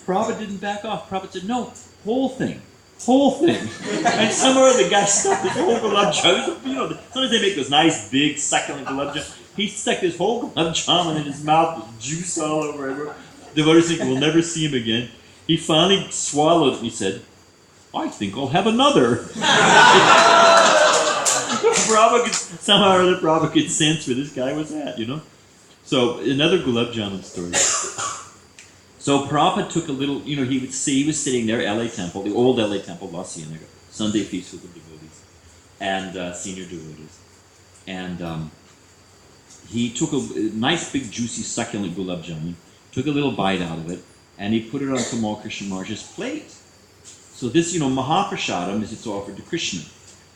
Prabhupada didn't back off. Prabhupada said, no, whole thing. And somewhere the guy stuck this whole gulab jamun. Sometimes they make those nice, big, succulent gulab jamun. He stuck this whole gulab jamun in his mouth with juice all over everywhere. The devotees think, we'll never see him again. He finally swallowed it and he said, I think I'll have another. Somehow or other Prabhupada could sense where this guy was at, So, another gulab jamun story. So Prabhupada took a little, he was sitting there, LA Temple, the old LA Temple, La Cienega, Sunday feast with the devotees, and senior devotees. And he took a nice big juicy succulent gulab jamun, took a little bite out of it, and he put it on Kamal Krishna Maharaj's plate. So this, Mahaprasadam is it's offered to Krishna.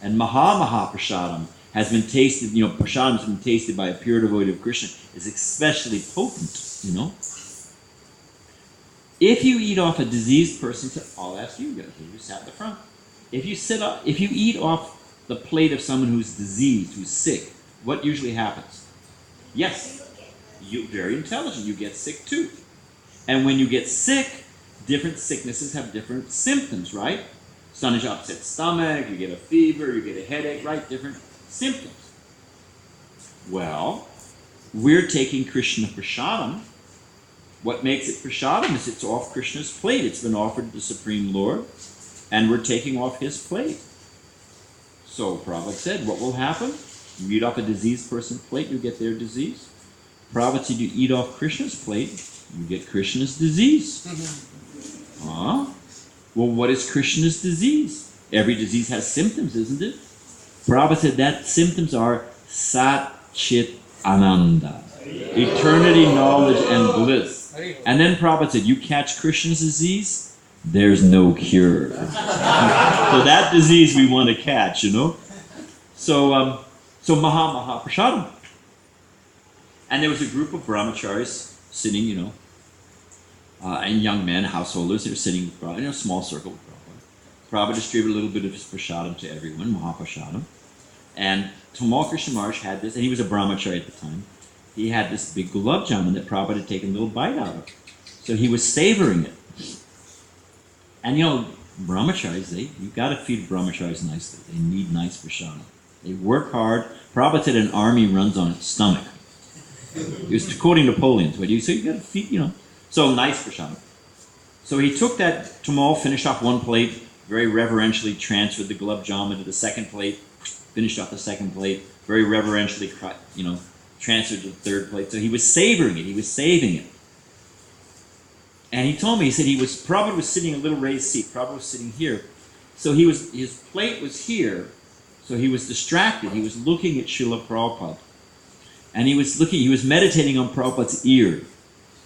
And Mahaprasadam has been tasted, prasadam has been tasted by a pure devotee of Krishna, is especially potent, If you eat off a diseased person, I'll ask you guys, you sat in the front. If you eat off the plate of someone who's diseased, who's sick, what usually happens? Yes, you're very intelligent, you get sick too. And when you get sick, different sicknesses have different symptoms, right? Sometimes you upset stomach, you get a fever, you get a headache, right? Different symptoms. Well, we're taking Krishna prasadam. What makes it prasadam is it's off Krishna's plate. It's been offered to the Supreme Lord, and we're taking off his plate. So Prabhupada said, what will happen? You eat off a diseased person's plate, you get their disease. Prabhupada said, you eat off Krishna's plate, you get Krishna's disease. Well, what is Krishna's disease? Every disease has symptoms, isn't it? Prabhupada said that symptoms are Sat Chit Ananda, eternity, knowledge, and bliss. And then Prabhupada said, you catch Krishna's disease, there's no cure. So that disease we want to catch, So Maha Prasadam. And there was a group of brahmacharis sitting, and young men, householders, they were sitting in a small circle with Prabhupada. Prabhupada distributed a little bit of his prasadam to everyone, Mahaprasadam. And Tamal Krishna Maharaj had this, and he was a brahmachari at the time. He had this big gulab jamun that Prabhupada had taken a little bite out of. So he was savoring it. And brahmacharis, you've got to feed brahmacharis nicely. They need nice prasadam. They work hard. Prabhupada said an army runs on its stomach. He was quoting Napoleon's, so you got to feed, So nice prasadam. So he took that Tamal, finished off one plate, very reverentially transferred the gulab jamun to the second plate, finished off the second plate, very reverentially, transferred to the third plate. So he was savoring it. He was saving it. And he told me, he said Prabhupada was sitting in a little raised seat. Prabhupada was sitting here. So his plate was here. So he was distracted. He was looking at Srila Prabhupada. And he was meditating on Prabhupada's ear. He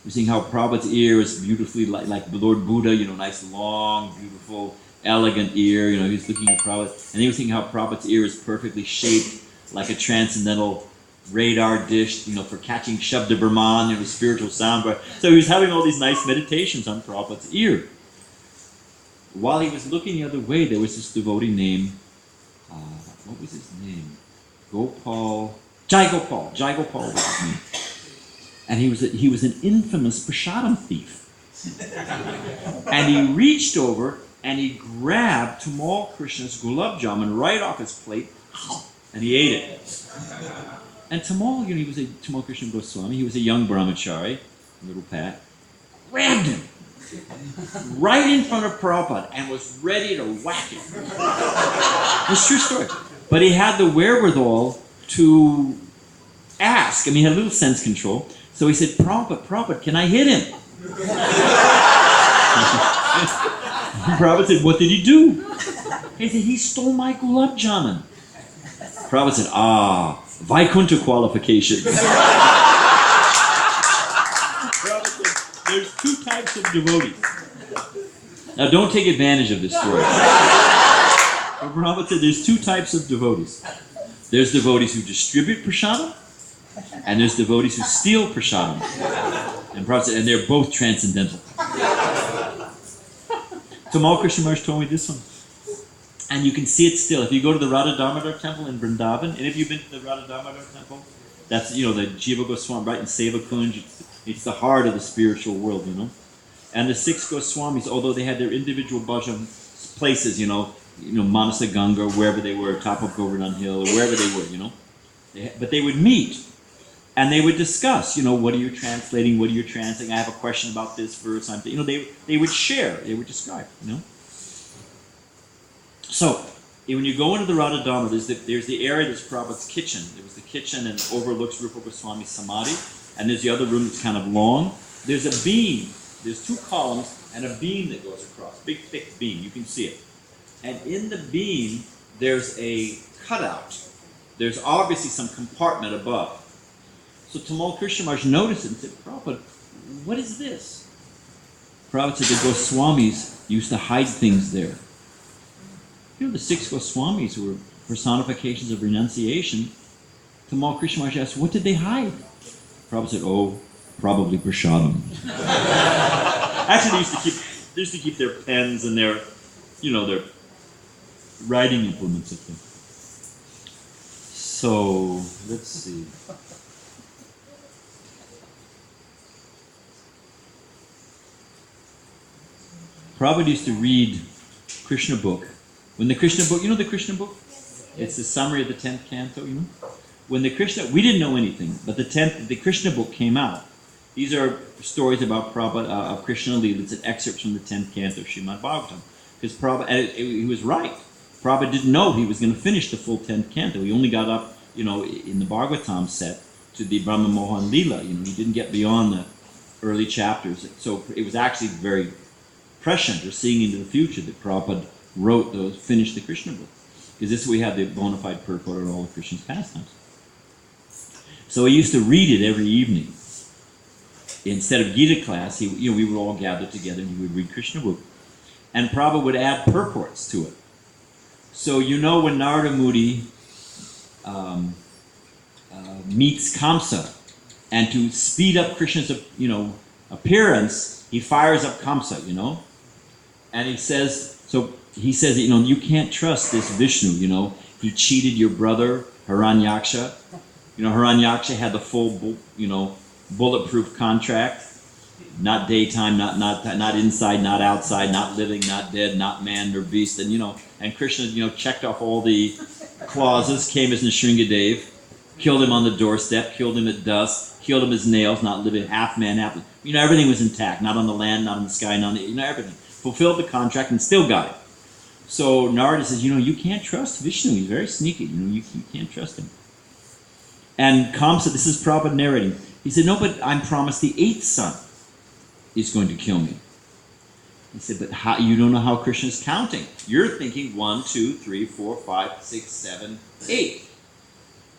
was seeing how Prabhupada's ear is beautifully like the Lord Buddha, nice, long, beautiful, elegant ear. He was looking at Prabhupada. And he was seeing how Prabhupada's ear is perfectly shaped like a transcendental radar dish, for catching Shabda Brahman, spiritual sound. So he was having all these nice meditations on Prabhupada's ear. While he was looking the other way, there was this devotee named, what was his name? Jai Gopal was his name. And he was an infamous prasadam thief. And he reached over and he grabbed Tamal Krishna's gulab jamun right off his plate, and he ate it. And Tamal, he was Tamal Krishna Goswami, he was a young brahmachari, little pat, grabbed him right in front of Prabhupada and was ready to whack him. It's a true story. But he had the wherewithal to ask. He had a little sense control. So he said, Prabhupada, can I hit him? Prabhupada said, what did he do? He said, he stole my gulab jamun. Prabhupada said, Vaikuntha qualifications. Prabhupada said, there's two types of devotees. Now don't take advantage of this story. But Prabhupada said there's two types of devotees. There's devotees who distribute prasadam, and there's devotees who steal prasadam. And Prabhupada said, and they're both transcendental. Tamal Krishna Maharaj told me this one. And you can see it still. If you go to the Radha Damodar temple in Vrindavan, and if you've been to the Radha Damodar temple, that's, the Jiva Goswami, right in Seva Kunj, it's the heart of the spiritual world, And the six Goswamis, although they had their individual bhajan places, Manasa Ganga, wherever they were, top of Govardhan Hill, or wherever they were, but they would meet, and they would discuss, what are you translating, what are you translating, I have a question about this verse, they would share, they would describe, So, when you go into the Radha Dhamma, there's the area that's Prabhupada's kitchen. There was the kitchen and it overlooks Rupa Goswami's Samadhi. And there's the other room that's kind of long. There's a beam. There's two columns and a beam that goes across. Big, thick beam. You can see it. And in the beam, there's a cutout. There's obviously some compartment above. So Tamal Krishna Maharaj noticed it and said, Prabhupada, what is this? Prabhupada said the Goswamis used to hide things there. The six Goswamis were personifications of renunciation, Tamal Krishna Maharaj asked, what did they hide? Prabhupada said, oh, probably prasadam. Actually, they used to keep their pens and their writing implements with them. So, let's see. Prabhupada used to read Krishna book. When the Krishna book, you know the Krishna book? It's the summary of the 10th canto, you know? When the Krishna, we didn't know anything, but the Krishna book came out. These are stories about Prabhupada, of Krishna Lila. It's an excerpt from the 10th canto of Srimad Bhagavatam. Because Prabhupada, he was right. Prabhupada didn't know he was going to finish the full 10th canto. He only got up, in the Bhagavatam set to the Brahma Mohan Lila. He didn't get beyond the early chapters. So it was actually very prescient, or seeing into the future, that Prabhupada finished the Krishna book. Because this is where we have the bona fide purport of all of Krishna's pastimes. So he used to read it every evening. Instead of Gita class, we would all gather together and he would read Krishna book. And Prabhupada would add purports to it. So when Narada Muni meets Kamsa, and to speed up Krishna's appearance, he fires up Kamsa, and he says that, you can't trust this Vishnu, he cheated your brother Hiranyaksha. Hiranyaksha had the full bulletproof contract, not daytime, not inside, not outside, not living, not dead, not man nor beast, and Krishna checked off all the clauses, came as Nrsingadev, killed him on the doorstep, killed him at dusk, killed him as nails, not living, half man, half, everything was intact, not on the land, not in the sky, not on the, everything. Fulfilled the contract and still got it. So Narada says, you can't trust Vishnu, he's very sneaky, you can't trust him. And Kamsa, this is Prabhupada narrating, he said, no, but I'm promised the 8th son is going to kill me. He said, but how, you don't know how Krishna's counting. You're thinking 1, 2, 3, 4, 5, 6, 7, 8.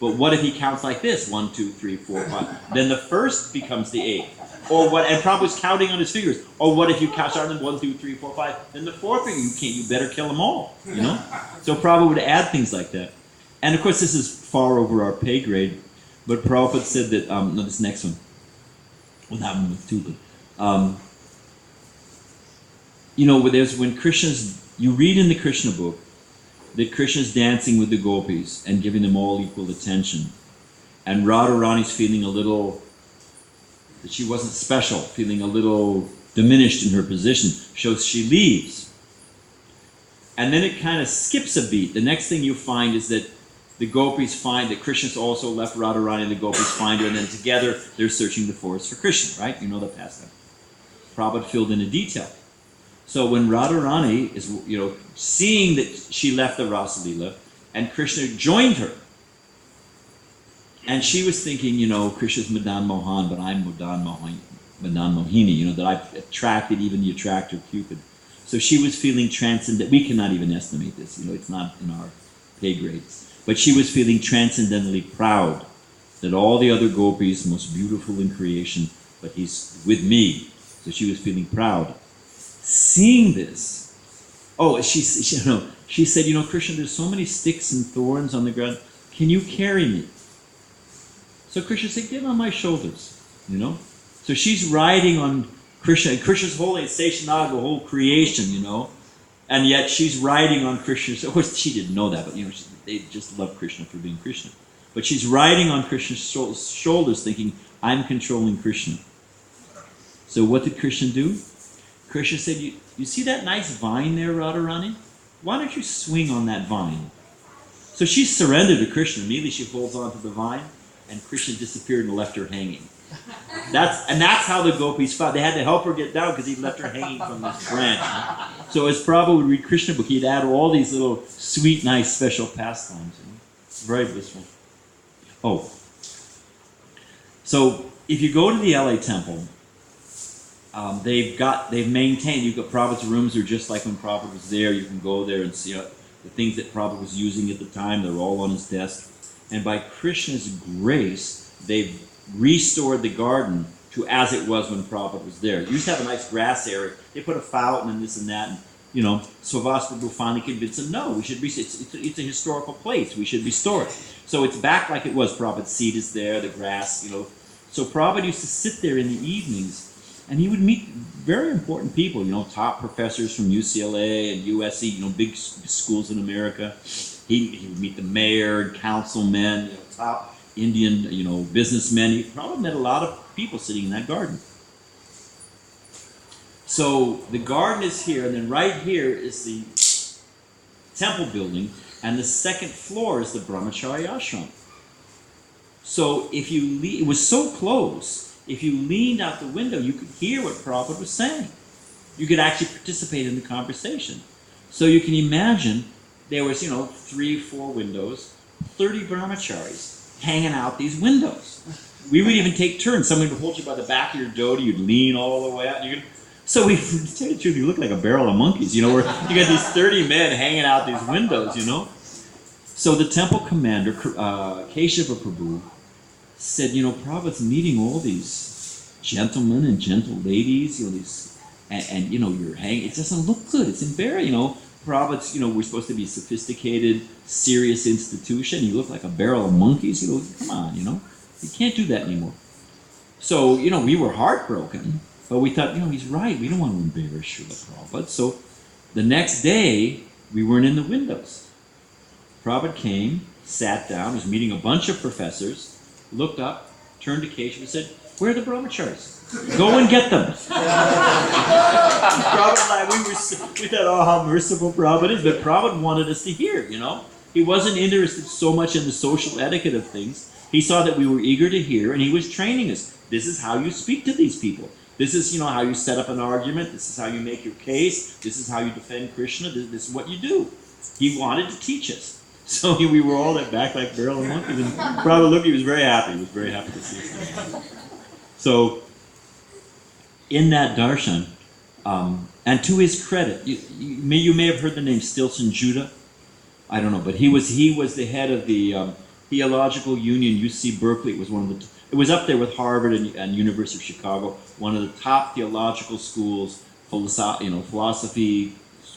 But what if he counts like this? 1, 2, 3, 4, 5. Then the first becomes the 8th. Or what? And Prabhupada's counting on his fingers. Or what if you count starting 1, 2, 3, 4, 5? Then the fourth finger, you better kill them all. So Prabhupada would add things like that. And of course, this is far over our pay grade. But Prabhupada said that, no, this next one. Well, that one was too good. When Krishna's, you read in the Krishna book that Krishna's dancing with the gopis and giving them all equal attention. And Radharani's feeling a little, that she wasn't special, feeling a little diminished in her position. So she leaves. And then it kind of skips a beat. The next thing you find is that the gopis find that Krishna's also left Radharani, and the gopis find her, and then together they're searching the forest for Krishna, right? You know the pastime. Prabhupada filled in a detail. So when Radharani is, seeing that she left the Rasa Lila, and Krishna joined her, and she was thinking, Krishna's Madan Mohan, but I'm Madan Mohini, that I've attracted even the attractor Cupid. So she was feeling transcendent. We cannot even estimate this, it's not in our pay grades. But she was feeling transcendently proud that all the other gopis, most beautiful in creation, but he's with me. So she was feeling proud. Seeing this, she said, Krishna, there's so many sticks and thorns on the ground. Can you carry me? So Krishna said, get on my shoulders, So she's riding on Krishna, and Krishna's holding Session2, the whole creation, and yet she's riding on Krishna's, of course she didn't know that, but they just love Krishna for being Krishna. But she's riding on Krishna's shoulders thinking, I'm controlling Krishna. So what did Krishna do? Krishna said, you see that nice vine there, Radharani? Why don't you swing on that vine? So she surrendered to Krishna. Immediately she holds on to the vine, and Krishna disappeared and left her hanging. That's how the gopis fought. They had to help her get down because he left her hanging from this branch. So as Prabhupada would read Krishna book, he'd add all these little sweet, nice, special pastimes. Very blissful. So if you go to the LA temple, they've maintained, Prabhupada's rooms are just like when Prabhupada was there. You can go there and see the things that Prabhupada was using at the time. They're all on his desk. And by Krishna's grace, they've restored the garden to as it was when Prabhupada was there. You used to have a nice grass area. They put a fountain and this and that, and Srivastava Prabhu finally convinced him, no, we should it's a historical place, we should restore it. So it's back like it was. Prabhupada's seat is there, the grass, So Prabhupada used to sit there in the evenings, and he would meet very important people, top professors from UCLA and USC, big schools in America. He would meet the mayor and councilmen, top Indian, businessmen. He probably met a lot of people sitting in that garden. So the garden is here, and then right here is the temple building, and the second floor is the Brahmachari ashram. So if you it was so close, if you leaned out the window, you could hear what Prabhupada was saying. You could actually participate in the conversation. So you can imagine there was, 3, 4 windows, 30 brahmacharis hanging out these windows. We would even take turns. Someone would hold you by the back of your dhoti, you'd lean all the way out. So to tell you the truth, you look like a barrel of monkeys, where you got these 30 men hanging out these windows, So the temple commander, Keshava Prabhu, said, Prabhupada's meeting all these gentlemen and gentle ladies, and you're hanging, it doesn't look good, it's embarrassing, Prabhupada's, we're supposed to be a sophisticated, serious institution, you look like a barrel of monkeys, come on, you can't do that anymore. So, we were heartbroken, but we thought, he's right, we don't want to embarrass Srila Prabhupada. So the next day, we weren't in the windows. Prabhupada came, sat down, was meeting a bunch of professors, looked up, turned to Keshav and said, where are the brahmacharis? Go and get them. Prabhupada and I, we thought, oh, how merciful Prabhupada is, but Prabhupada wanted us to hear, He wasn't interested so much in the social etiquette of things. He saw that we were eager to hear, and he was training us. This is how you speak to these people. This is, how you set up an argument. This is how you make your case. This is how you defend Krishna. This is what you do. He wanted to teach us. So we were all at back like barrel of monkeys. And Prabhupada looked, he was very happy. He was very happy to see us. So in that darshan, and to his credit, you may have heard the name Stilson Judah. I don't know, but he was the head of the Theological Union, UC Berkeley. It was up there with Harvard and University of Chicago, one of the top theological schools, philosophy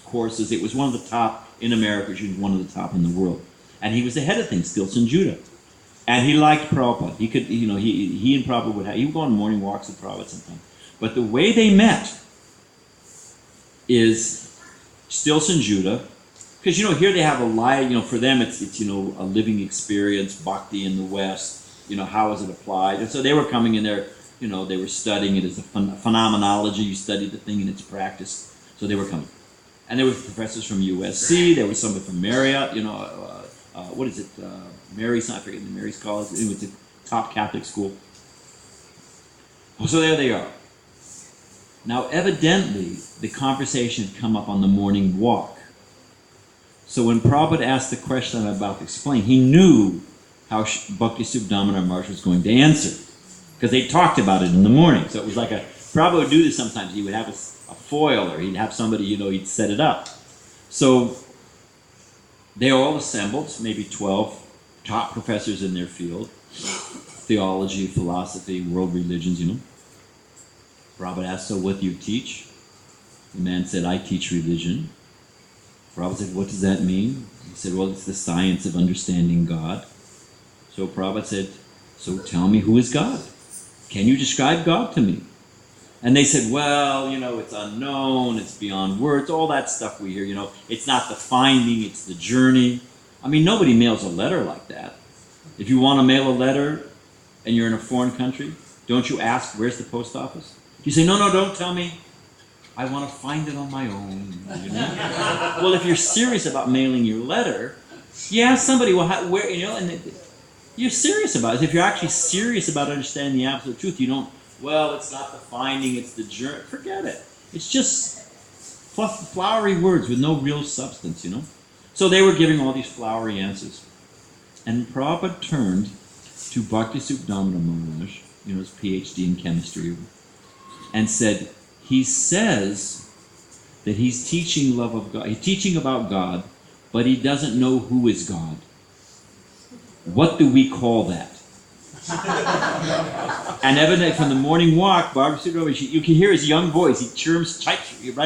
courses. It was one of the top in America, one of the top in the world. And he was the head of things, Stilson Judah. And he liked Prabhupada. He could, he and Prabhupada he would go on morning walks with Prabhupada sometimes. But the way they met is Stilson Judah, because here they have a life, for them it's a living experience, bhakti in the West. How is it applied? And so they were coming in there, they were studying it as a phenomenology. You study the thing in its practice. So they were coming. And there were professors from USC. There was somebody from Marriott, what is it? Mary's, I forget the Mary's College. It was a top Catholic school. So there they are. Now, evidently, the conversation had come up on the morning walk. So when Prabhupada asked the question I'm about to explain, he knew how Bhakti Subdhamana Maharaj was going to answer, because they talked about it in the morning. So it was like Prabhupada would do this sometimes. He would have a foil, or he'd have somebody, he'd set it up. So they all assembled, maybe 12 top professors in their field, theology, philosophy, world religions, Prabhupada asked, so what do you teach? The man said, I teach religion. Prabhupada said, what does that mean? He said, well, it's the science of understanding God. So Prabhupada said, so tell me, who is God? Can you describe God to me? And they said, well, it's unknown, it's beyond words, all that stuff we hear, it's not the finding, it's the journey. I mean, nobody mails a letter like that. If you want to mail a letter and you're in a foreign country, don't you ask, where's the post office? You say, no, don't tell me. I want to find it on my own. Well, if you're serious about mailing your letter, you ask somebody, well, where, and you're serious about it. If you're actually serious about understanding the absolute truth, you don't, well, it's not the finding, it's the journey. Forget it. It's just flowery words with no real substance, So they were giving all these flowery answers. And Prabhupada turned to Bhakti Subdhamana Maharaj, his PhD in chemistry, and said, he says that he's teaching love of God. He's teaching about God, but he doesn't know who is God. What do we call that? And evidently from the morning walk, Barbara Sudrovic, you can hear his young voice. He chirps, right?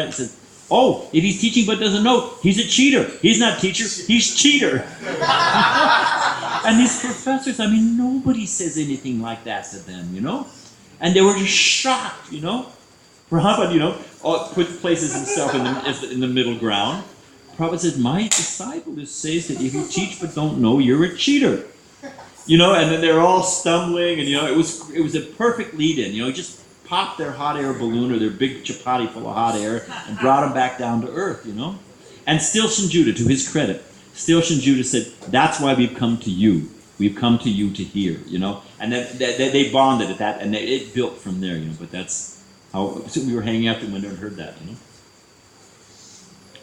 He says, Oh, if he's teaching but doesn't know, he's a cheater. He's not teacher, he's cheater. And these professors, I mean, nobody says anything like that to them, you know? And they were just shocked, you know? Prabhupada, you know, places himself in the middle ground. Prabhupada says, my disciple says that if you teach but don't know, you're a cheater. You know, and then they're all stumbling, and you know, it was a perfect lead-in. You know, just popped their hot air balloon or their big chapati full of hot air and brought them back down to earth, you know. And still Shanjuda, to his credit, still Shanjuda said, that's why we've come to you. We've come to you to hear, you know. And then they bonded at that, and it built from there, you know. But that's how we were hanging out the window and heard that, you know.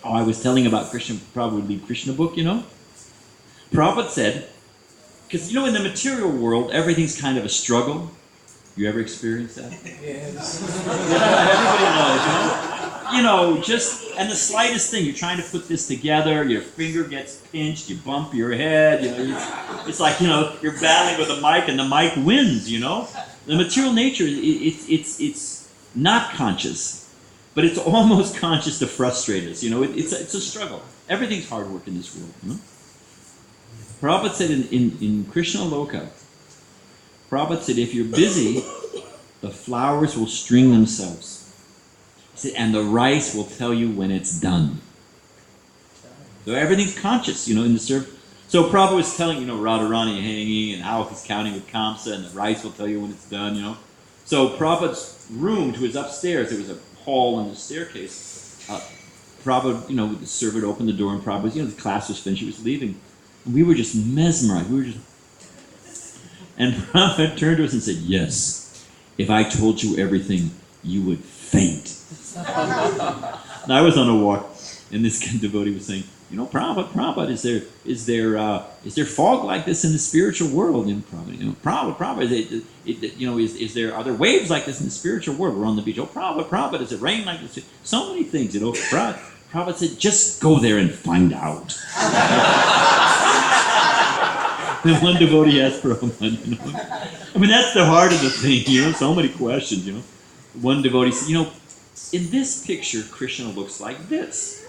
Oh, I was telling about Krishna, probably Krishna book, you know. Prabhupada said, because, you know, in the material world, everything's kind of a struggle. You ever experienced that? Yes. Everybody knows, you know? You know, just, and the slightest thing, you're trying to put this together, your finger gets pinched, you bump your head, you know, it's like, you know, you're battling with a mic and the mic wins, you know? The material nature, it's not conscious, but it's almost conscious to frustrate us, you know? It's a struggle. Everything's hard work in this world, you know? Prabhupada said in Krishna Loka, Prabhupada said, if you're busy, the flowers will string themselves. He said, and the rice will tell you when it's done. So everything's conscious, you know, in the service. So Prabhupada was telling, you know, Radharani hanging and how he's counting with Kamsa, and the rice will tell you when it's done, you know. So Prabhupada's room to his upstairs, there was a hall and a staircase. Prabhupada, you know, the servant opened the door, and Prabhupada, you know, the class was finished, he was leaving. And we were just mesmerized. And Prabhupada turned to us and said, yes, if I told you everything, you would faint. Now, I was on a walk, and this devotee was saying, you know, Prabhupada, is there fog like this in the spiritual world? You know, Prabhupada, is there, are there waves like this in the spiritual world? We're on the beach. Oh, Prabhupada, is it rain like this? So many things, you know. Prabhupada said, just go there and find out. Then one devotee asked Prabhupada, you know. I mean, that's the heart of the thing, you know, so many questions, you know. One devotee said, you know, in this picture, Krishna looks like this.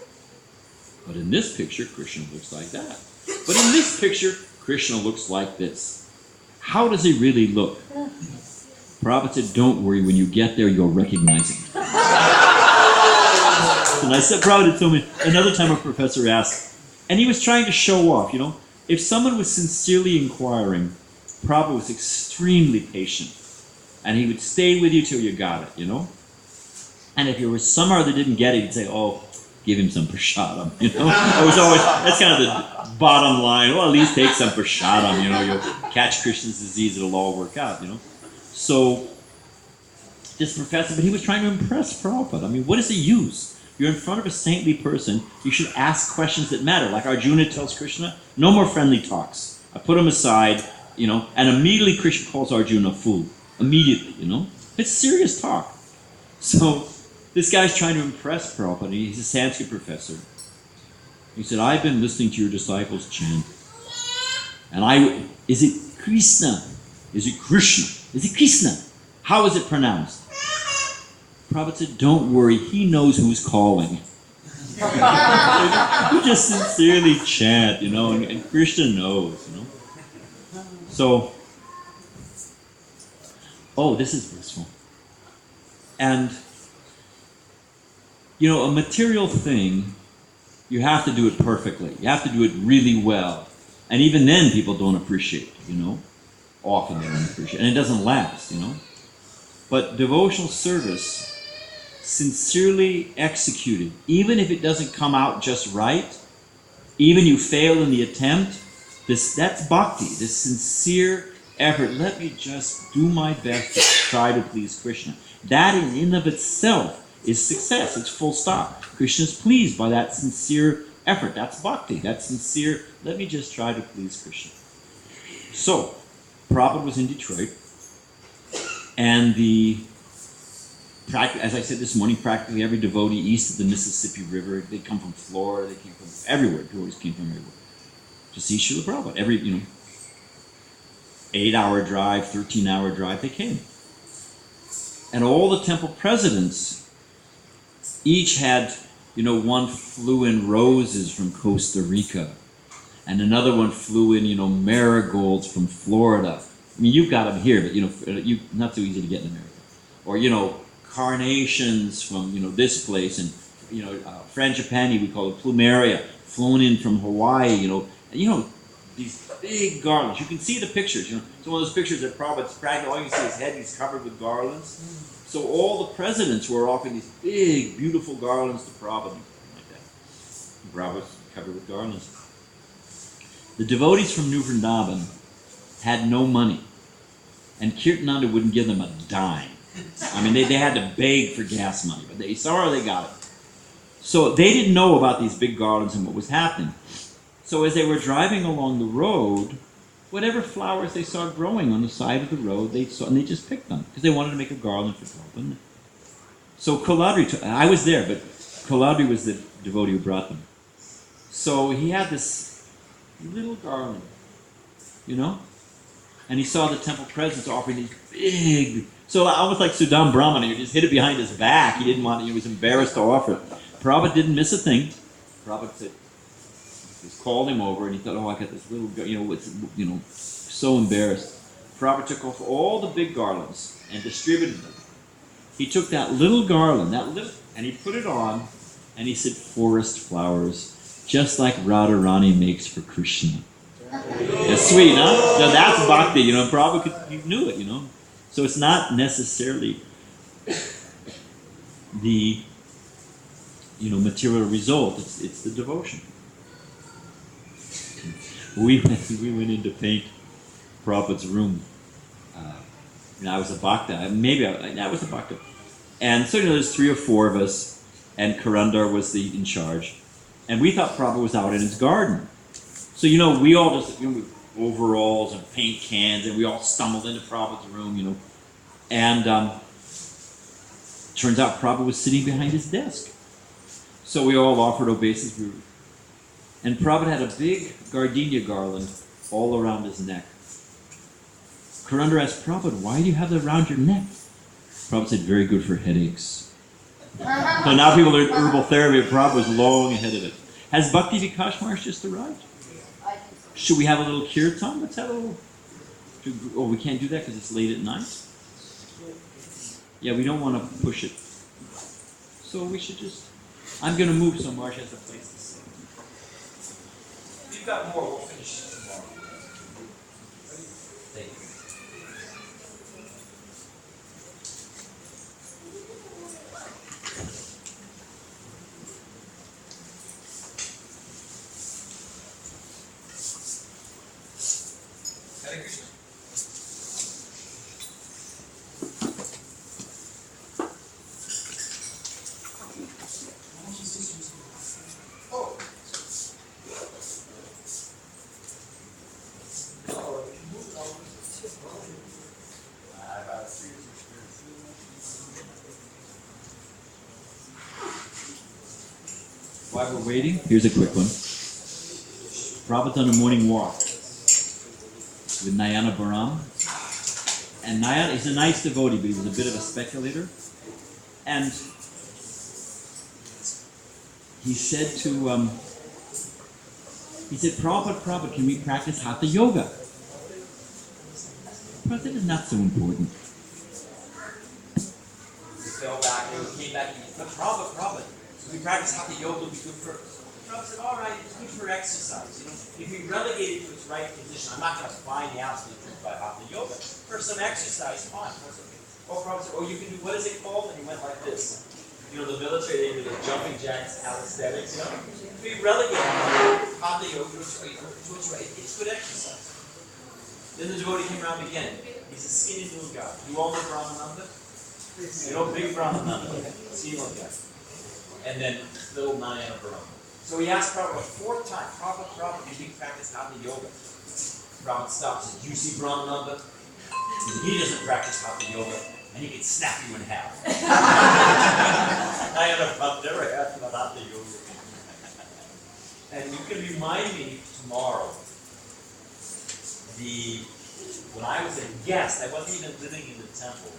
But in this picture, Krishna looks like that. But in this picture, Krishna looks like this. How does he really look? Prabhupada said, don't worry, when you get there, you'll recognize him. And I said, Prabhupada told me, another time a professor asked, and he was trying to show off, you know, if someone was sincerely inquiring, Prabhupada was extremely patient. And he would stay with you till you got it, you know? And if you were somehow that didn't get it, he'd say, oh, give him some prasadam, you know? It was always, that's kind of the bottom line. Well, at least take some prasadam, you know? You'll catch Krishna's disease, it'll all work out, you know? So, this professor, but he was trying to impress Prabhupada. I mean, what does he use? You're in front of a saintly person, you should ask questions that matter. Like Arjuna tells Krishna, no more friendly talks. I put him aside, you know, and immediately Krishna calls Arjuna a fool. Immediately, you know? It's serious talk. So, this guy's trying to impress Prabhupada. He's a Sanskrit professor. He said, I've been listening to your disciples chant. And is it Krishna? Is it Krishna? Is it Krishna? How is it pronounced? Prabhupada said, don't worry, he knows who's calling. You just sincerely chant, you know, and Krishna knows, you know. So, oh, this is blissful. And, you know, a material thing, you have to do it perfectly. You have to do it really well. And even then, people don't appreciate it, you know. Often they don't appreciate it. And it doesn't last, you know. But devotional service, sincerely executed, even if it doesn't come out just right, even you fail in the attempt, that's bhakti, this sincere effort. Let me just do my best to try to please Krishna. That in and of itself is success. It's full stop. Krishna's pleased by that sincere effort. That's bhakti. That's sincere. Let me just try to please Krishna. So, Prabhupada was in Detroit, and as I said this morning, practically every devotee east of the Mississippi River, they come from Florida, they came from everywhere, devotees came from everywhere, to see Srila Prabhupada. Every, 8-hour drive, 13-hour drive, they came. And all the temple presidents each had One flew in roses from Costa Rica, and another one flew in, marigolds from Florida. I mean, you've got them here, but not so easy to get in America. Or carnations from this place, and frangipani, we call it plumeria, flown in from Hawaii. And these big garlands. You can see the pictures. It's one of those pictures that Prabhupada's bragging. All you can see is his head. He's covered with garlands. So all the presidents were offering these big, beautiful garlands to Prabhupada, like that. Prabhupada's covered with garlands. The devotees from New Vrindavan had no money, and Kirtananda wouldn't give them a dime. I mean, they had to beg for gas money, but somehow they got it. So they didn't know about these big garlands and what was happening. So as they were driving along the road, whatever flowers they saw growing on the side of the road, they just picked them because they wanted to make a garland for Prabhupada. So Koladri, I was there, but Koladri was the devotee who brought them. So he had this little garland, and he saw the temple presence offering these big, so almost like Sudam Brahmana, he just hid it behind his back. He didn't want it, he was embarrassed to offer it. Prabhupada didn't miss a thing. Prabhupada said, just called him over, and he thought, I got this little, so embarrassed. Prabhupada took off all the big garlands and distributed them. He took that little garland, and he put it on, and he said, forest flowers, just like Radharani makes for Krishna. It's sweet, huh? So that's bhakti, Prabhupada he knew it, So it's not necessarily the, material result. It's the devotion. We went in to paint Prabhupada's room. I was a bhakta. I was a bhakta. And so, there's 3 or 4 of us, and Karandar was in charge. And we thought Prabhupada was out in his garden. So, we all just, with overalls and paint cans, and we all stumbled into Prabhupada's room, And turns out Prabhupada was sitting behind his desk. So we all offered obeisance. And Prabhupada had a big gardenia garland all around his neck. Karandar asked Prabhupada, why do you have that around your neck? Prabhupada said, very good for headaches. So now people learn herbal therapy, but Prabhupada was long ahead of it. Has Bhakti Vikash Maharaj just arrived? Should we have a little kirtan? Let's have a little... Oh, we can't do that because it's late at night? Yeah, we don't want to push it. So we should just... I'm going to move so Maharaj has a place to sit. If you've got more, we'll finish tomorrow. Thank you. Hare Krishna. While we're waiting, here's a quick one. Prabhupada's on a morning walk with Nayana Baram. And Nayana, he's a nice devotee, but he was a bit of a speculator. And he said Prabhupada, can we practice Hatha Yoga? Prabhupada said, it's not so important. He fell back, and he came back, and he said, Prabhupada, we practice Hatha Yoga, will be good for... Prabhupada said, all right, it's good for exercise. If we relegate it to its right position, I'm not going to find the absolute truth by Hatha Yoga. For some exercise, fine. Oh, Prabhupada said, you can do, what is it called? And he went like this. The military, they did the jumping jacks, calisthenics, If we relegate Hatha Yoga to its right, it's good exercise. Then the devotee came around again. He's a skinny little guy. You all know Brahmananda? Big Brahmananda, skinny little guy. And then little Nayana Baram. So he asked Prabhupada a 4th time, Prabhupada, you think practice Hatha Yoga? Prabhupada stops and says, you see Brahmananda? He doesn't practice Hatha Yoga, and he can snap you in half. I've never asked about Hatha Yoga. And you can remind me tomorrow, when I was a guest, I wasn't even living in the temple,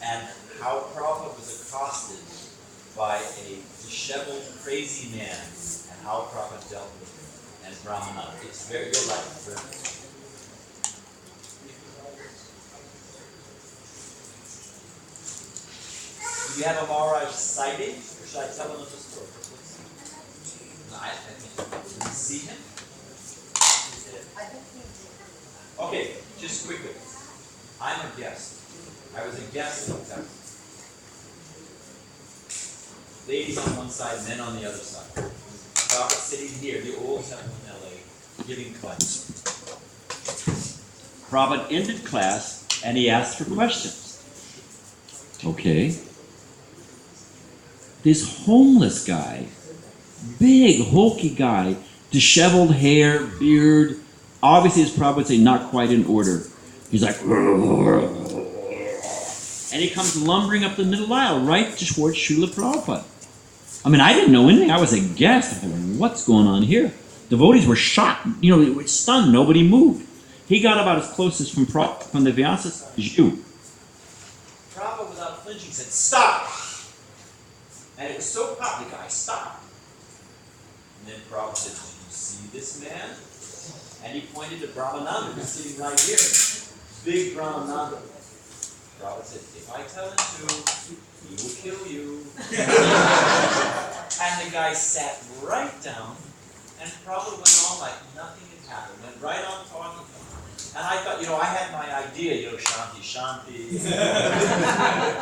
and how Prabhupada was accosted by a disheveled, crazy man and how Prabhupada dealt with him and Brahmana. It's very, you'll like it. Very much. Do you have a Maharaj sighting, or should I tell another story? No, I did you see him? Okay, just quickly. I'm a guest. I was a guest in Texas. Ladies on one side, men on the other side. Prabhupada sitting here, the old temple in LA, giving class. Prabhupada ended class and he asked for questions. Okay. This homeless guy, big, hulky guy, disheveled hair, beard, obviously, as Prabhupada would say, not quite in order. He's like, and he comes lumbering up the middle aisle, right towards Srila Prabhupada. I mean, I didn't know anything. I was a guest. I thought, what's going on here? Devotees were shocked. They were stunned. Nobody moved. He got about as close as from the Vyasas as you. Prabhupada, without flinching, said, stop! And it was so hot, the guy stopped. And then Prabhupada said, do you see this man? And he pointed to Brahmananda, who was sitting right here. Big Brahmananda. Prabhupada said, if I tell him to, he will kill you. And the guy sat right down, and Prabhupada went on like nothing had happened. Went right on talking to him. And I thought, I had my idea, Shanti, Shanti.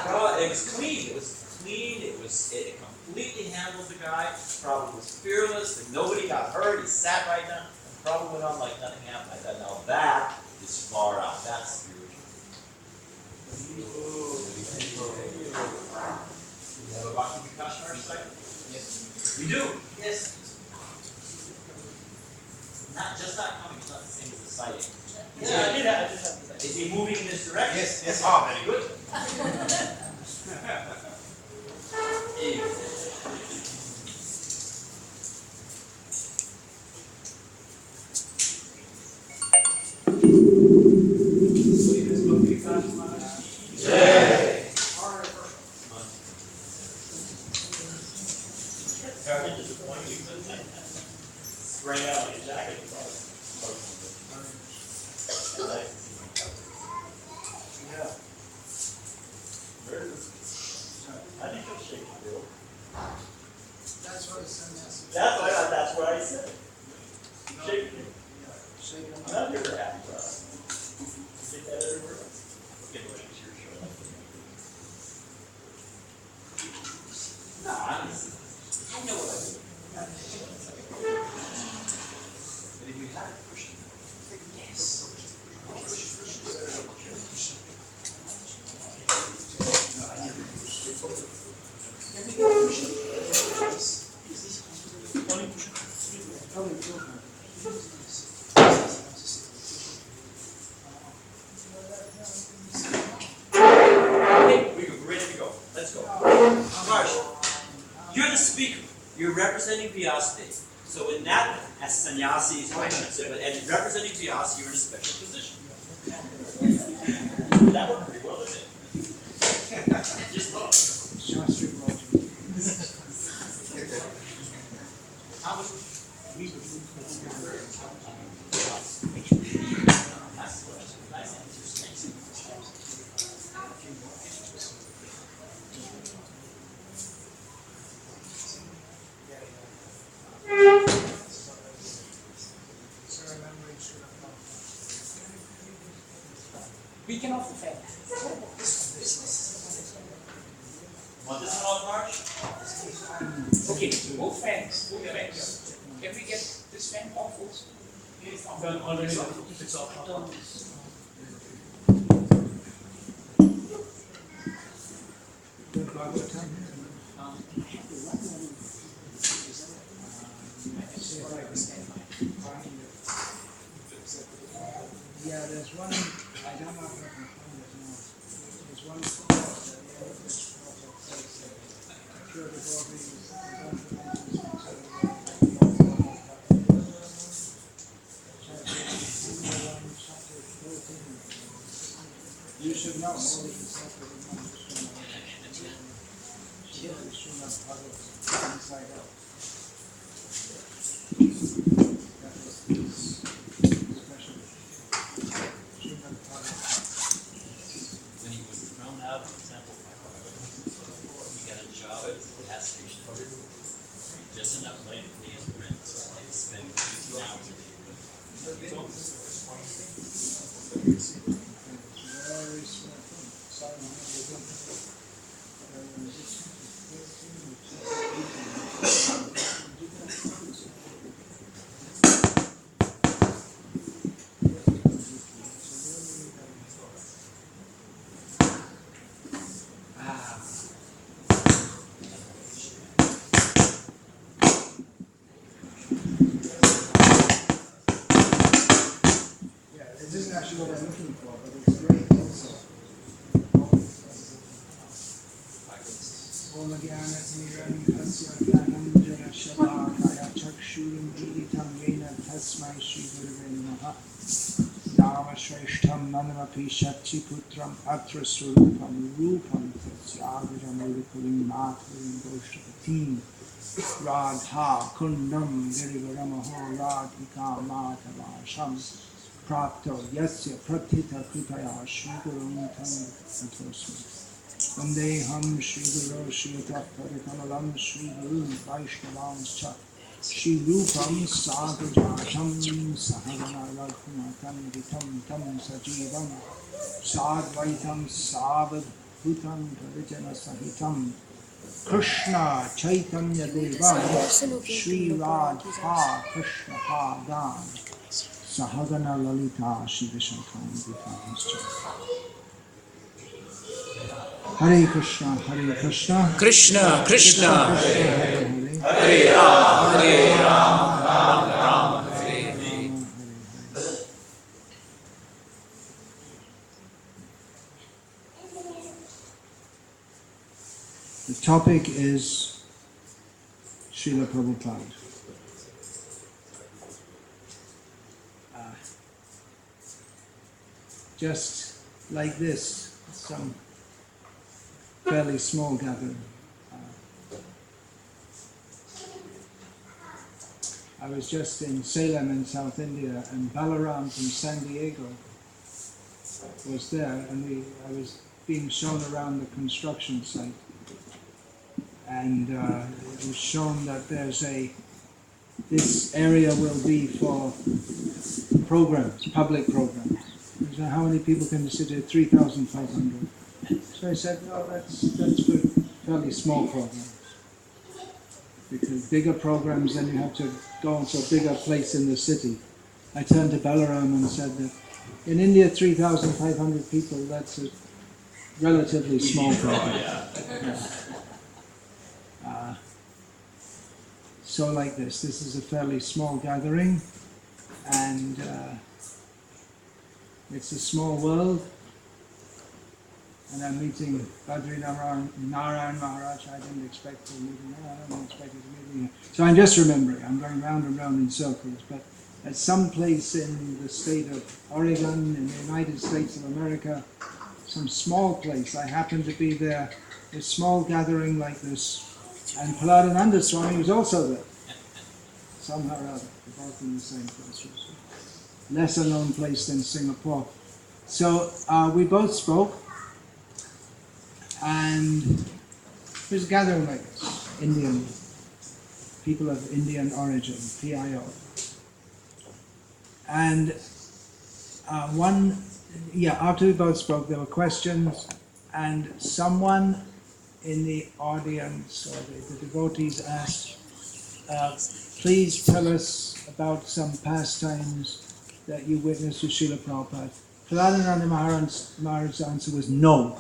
Prabhupada, it was clean. It completely handled the guy. Prabhupada was fearless, and nobody got hurt. He sat right down. Prabhupada went on like nothing happened. I thought, now that is far out. That's spiritual. You have a Bhakti Vikas site? Yes. We do? Yes. Not coming, it's not the same as the sighting. Yeah, I did have the sighting. Is he moving in this direction? Yes, yes. Oh, very good. Spraying out like a jacket. Yeah. Very good. I think you'll shake it, Bill. That's what it says. That's what I said. Shake it. Shake it. I'm not here for happy class. Take that everywhere else. Okay, what is your show? No, I know what I do. But if you had it pushing, yes. You're the speaker. You're representing Vyasdev. So in that, as sannyasis, and representing Vyasa, you're in a special position. That worked pretty well, didn't it? Just thought. How was We can offer fan. Want this one off, March? Okay, both fans. Can we get this fan off also? It's off. It's off. Yeah, there's one. I don't know if I can find it now. There's one. Sure, the you should know. Srimad Bhagavatam inside out. That was his specialty. Srimad Bhagavatam. When he was thrown out of the temple, he got a job at the gas station. Just enough money to pay his rent. So he spent 2 hours a day. Very small thing. Sorry, this isn't actually what I'm looking for, but it's great also. Om Jnana-Timirandhasya Jnananjana-Shalakaya Chakshurim-Militam Yena Tasmai Shri-Gurave Namaha Dava-Shreshtham Manamapi Shakti-Putram Atra Surupam Rupam Tasyagajamurikulim Mathurim Doshtapatim Radha Kundam Girivaramaho Radhika Matavasham Prapto Yasya Pratita Kripaya Shri-Gurum Tangatosmi Vandeham Shri-Guru Shri-Tattvarikamalam Shri-Guru Vaishnavanscha Shri-Rupam Sadhujasham Sahagana Raghunatam Vitam Tam Sajivam Sadvaitam Savadhutam Parijana Sahitam Krishna Chaitanya Devam Shri-Radha Krishna Padan Sahagana Lalita Shri-Vishakam Vitam. Hare Krishna, Hare Krishna, Krishna, Krishna, Hare Hare, Hare Rama, Hare Rama, Rama Rama, Hare Hare. The topic is Srila Prabhupada. Just like this, some fairly small gathering. I was just in Salem in South India, and Balaram from San Diego was there, and I was being shown around the construction site, and it was shown that this area will be for programs, public programs. So how many people can sit here? 3,500. So I said, no, that's for fairly small programs. Because bigger programs, then you have to go into a bigger place in the city. I turned to Balaram and said that in India, 3,500 people, that's a relatively small program. Yeah. So like this is a fairly small gathering, and it's a small world. And I'm meeting Badri Narayan Maharaj. I didn't expect to meet him. I don't expect to meet him. So I'm just remembering. I'm going round and round in circles. But at some place in the state of Oregon, in the United States of America, some small place, I happened to be there, a small gathering like this. And Paladananda Swami was also there. Somehow or other. They're both in the same place. Lesser known place than Singapore. So we both spoke. And it was a gathering like this, Indian, people of Indian origin, PIO. And after we both spoke, there were questions, and someone in the audience, or the devotees asked, please tell us about some pastimes that you witnessed with Srila Prabhupada. Pradananda Maharaj's answer was no.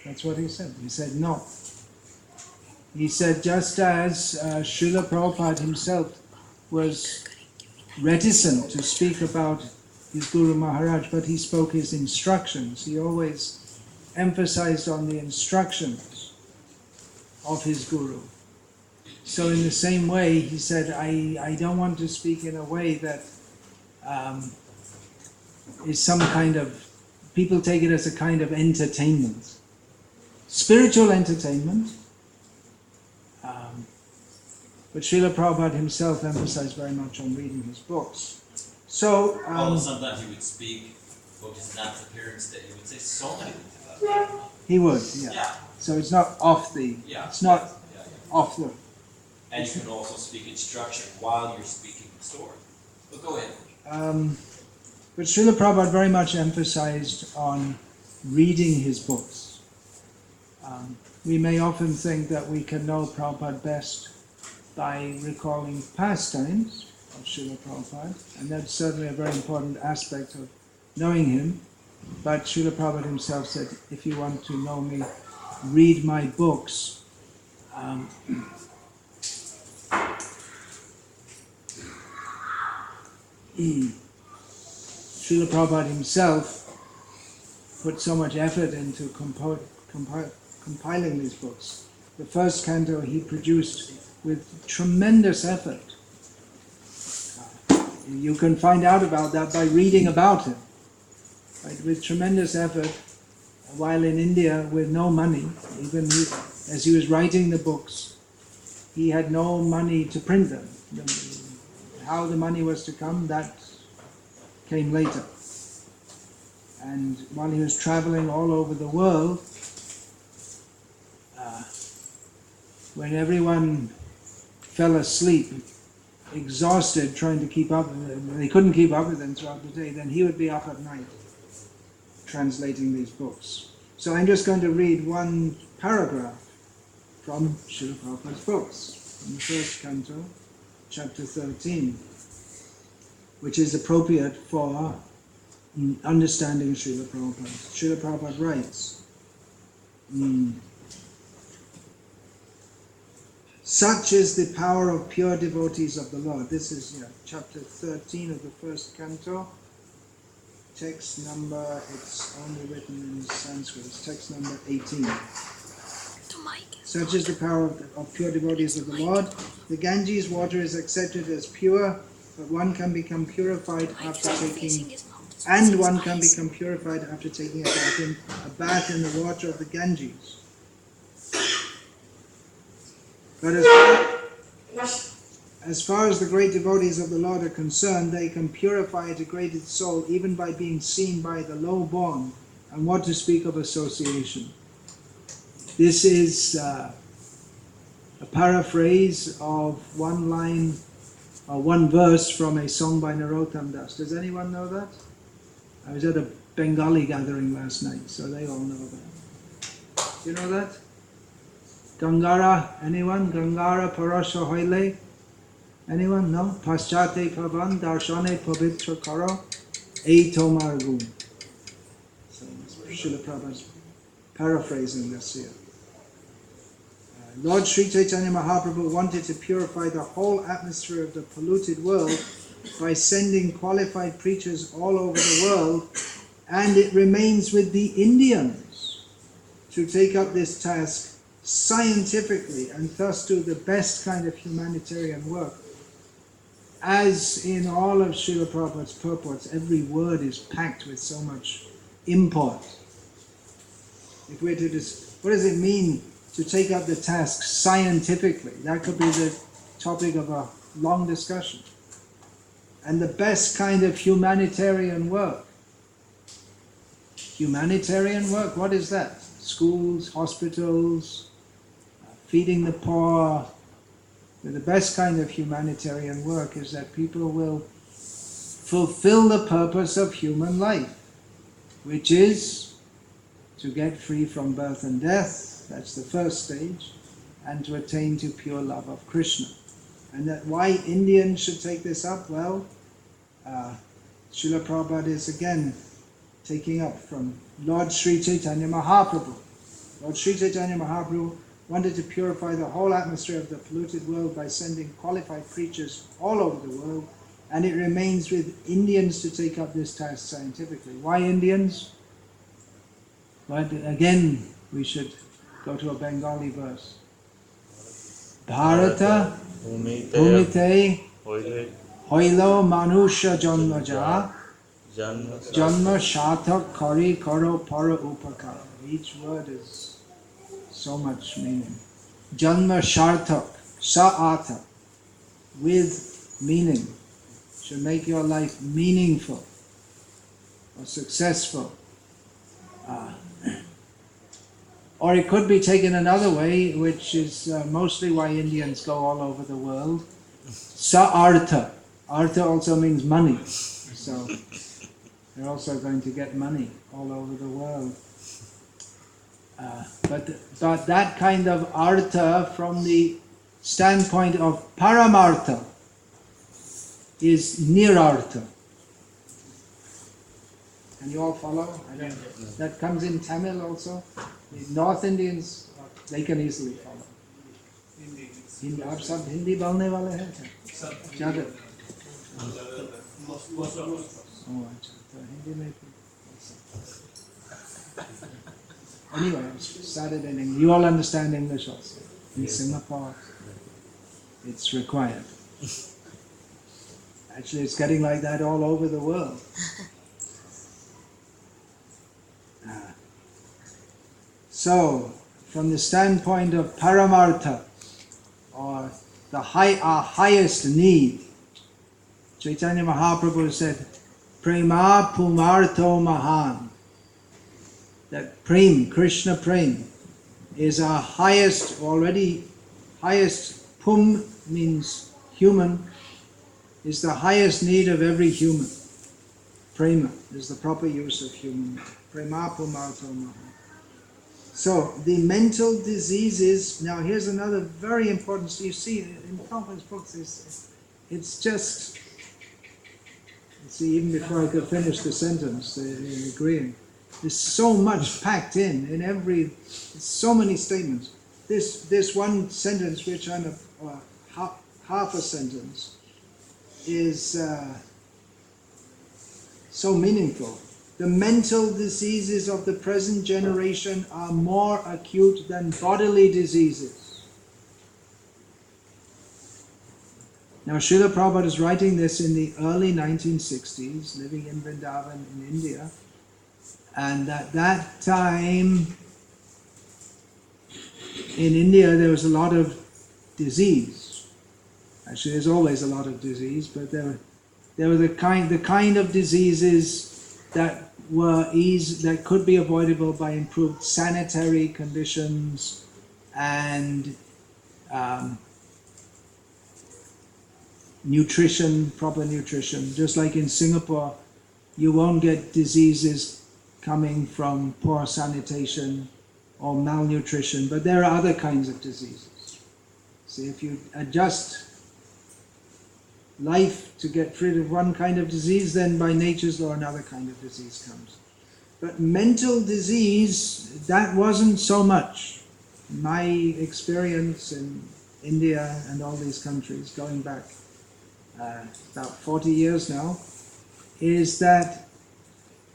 That's what he said. He said no. He said just as Srila Prabhupada himself was reticent to speak about his Guru Maharaj, but he spoke his instructions. He always emphasized on the instructions of his Guru. So in the same way, he said, I don't want to speak in a way that is some kind of, people take it as a kind of entertainment. spiritual entertainment, but Srila Prabhupada himself emphasized very much on reading his books. So, Although sometimes he would speak, focus on that appearance that he would say so many things about it. he would, yeah. Yeah. So it's not off the, Yeah. it's not Yeah, yeah. off the. And you can also speak in structure while you're speaking the story. But go ahead. But Srila Prabhupada very much emphasized on reading his books. We may often think that we can know Prabhupada best by recalling pastimes of Srila Prabhupada, and that's certainly a very important aspect of knowing him. But Srila Prabhupada himself said, if you want to know me, read my books. Srila Prabhupada himself put so much effort into compiling these books. The first canto he produced with tremendous effort. You can find out about that by reading about him. Right? With tremendous effort, while in India with no money, even as he was writing the books, he had no money to print them. How the money was to come, that came later. And while he was traveling all over the world, when everyone fell asleep, exhausted, trying to keep up with them, they couldn't keep up with them throughout the day, then he would be up at night translating these books. So I'm just going to read one paragraph from Srila Prabhupada's books, from the first canto, chapter 13, which is appropriate for understanding Srila Prabhupada. Srila Prabhupada writes, such is the power of pure devotees of the Lord. This is chapter 13 of the first canto. Text number, it's only written in Sanskrit, it's text number 18. Such is the power of pure devotees of the Lord. The Ganges water is accepted as pure, but one can become purified after taking, and one can become purified after taking a bath in the water of the Ganges. But as far as the great devotees of the Lord are concerned, they can purify a degraded soul even by being seen by the low-born, and what to speak of association. This is a paraphrase of one line, or one verse from a song by Narottam Das. Does anyone know that? I was at a Bengali gathering last night, so they all know that. Do you know that? Gangara, anyone? Gangara Parasha Hoile? Anyone? No? Paschate Pavan Darshane Pavitra Karo E Tomar Gun. So Srila Prabhupada's paraphrasing this here. Lord Sri Chaitanya Mahaprabhu wanted to purify the whole atmosphere of the polluted world by sending qualified preachers all over the world, and it remains with the Indians to take up this task scientifically and thus do the best kind of humanitarian work. As in all of Srila Prabhupada's purports, every word is packed with so much import. If we're to what does it mean to take up the task scientifically? That could be the topic of a long discussion. And the best kind of humanitarian work. Humanitarian work, what is that? Schools, hospitals, feeding the poor. The best kind of humanitarian work is that people will fulfill the purpose of human life, which is to get free from birth and death. That's the first stage, and to attain to pure love of Krishna. And that why Indians should take this up? Well, Srila Prabhupada is again taking up from Lord Sri Chaitanya Mahaprabhu. Lord Sri Chaitanya Mahaprabhu wanted to purify the whole atmosphere of the polluted world by sending qualified preachers all over the world, and it remains with Indians to take up this task scientifically. Why Indians? But again, we should go to a Bengali verse. Bharata Bhumite Hoilo Manusha Janmaja Janma Shathak Kari Karo Para Upakara. Each word is so much meaning. Janma sharthak, sa'artha, with meaning. Should make your life meaningful or successful. Or it could be taken another way, which is mostly why Indians go all over the world. Sa-artha. Artha also means money. So they're also going to get money all over the world. But that kind of artha from the standpoint of paramartha is nirartha. Can you all follow? That comes in Tamil also. The North Indians, they can easily follow. Hindi, आप सब हिंदी बोलने वाले हैं क्या? ज़्यादा? अच्छा, तो हिंदी में anyway, I started in English. You all understand English also. In Singapore, it's required. Actually, it's getting like that all over the world. So, from the standpoint of paramartha, or our highest need, Chaitanya Mahaprabhu said, Prema Pumartho Mahan. That Prem, Krishna Prem, is our highest, Pum means human, is the highest need of every human. Prema is the proper use of human. Prema Pumartho Mahan. So, the mental diseases, now here's another very important, you see, in Prabhupada's books, it's just, see, even before I could finish the sentence, they're agreeing. There's so much packed in so many statements. This one sentence, which I'm half a sentence, is so meaningful. The mental diseases of the present generation are more acute than bodily diseases. Now, Srila Prabhupada is writing this in the early 1960s, living in Vrindavan in India. And at that time, in India, there was a lot of disease. Actually, there's always a lot of disease, but there were the kind of diseases that could be avoidable by improved sanitary conditions and nutrition, proper nutrition. Just like in Singapore, you won't get diseases coming from poor sanitation or malnutrition, but there are other kinds of diseases. See, if you adjust life to get rid of one kind of disease, then by nature's law another kind of disease comes. But mental disease, that wasn't so much. My experience in India and all these countries, going back about 40 years now, is that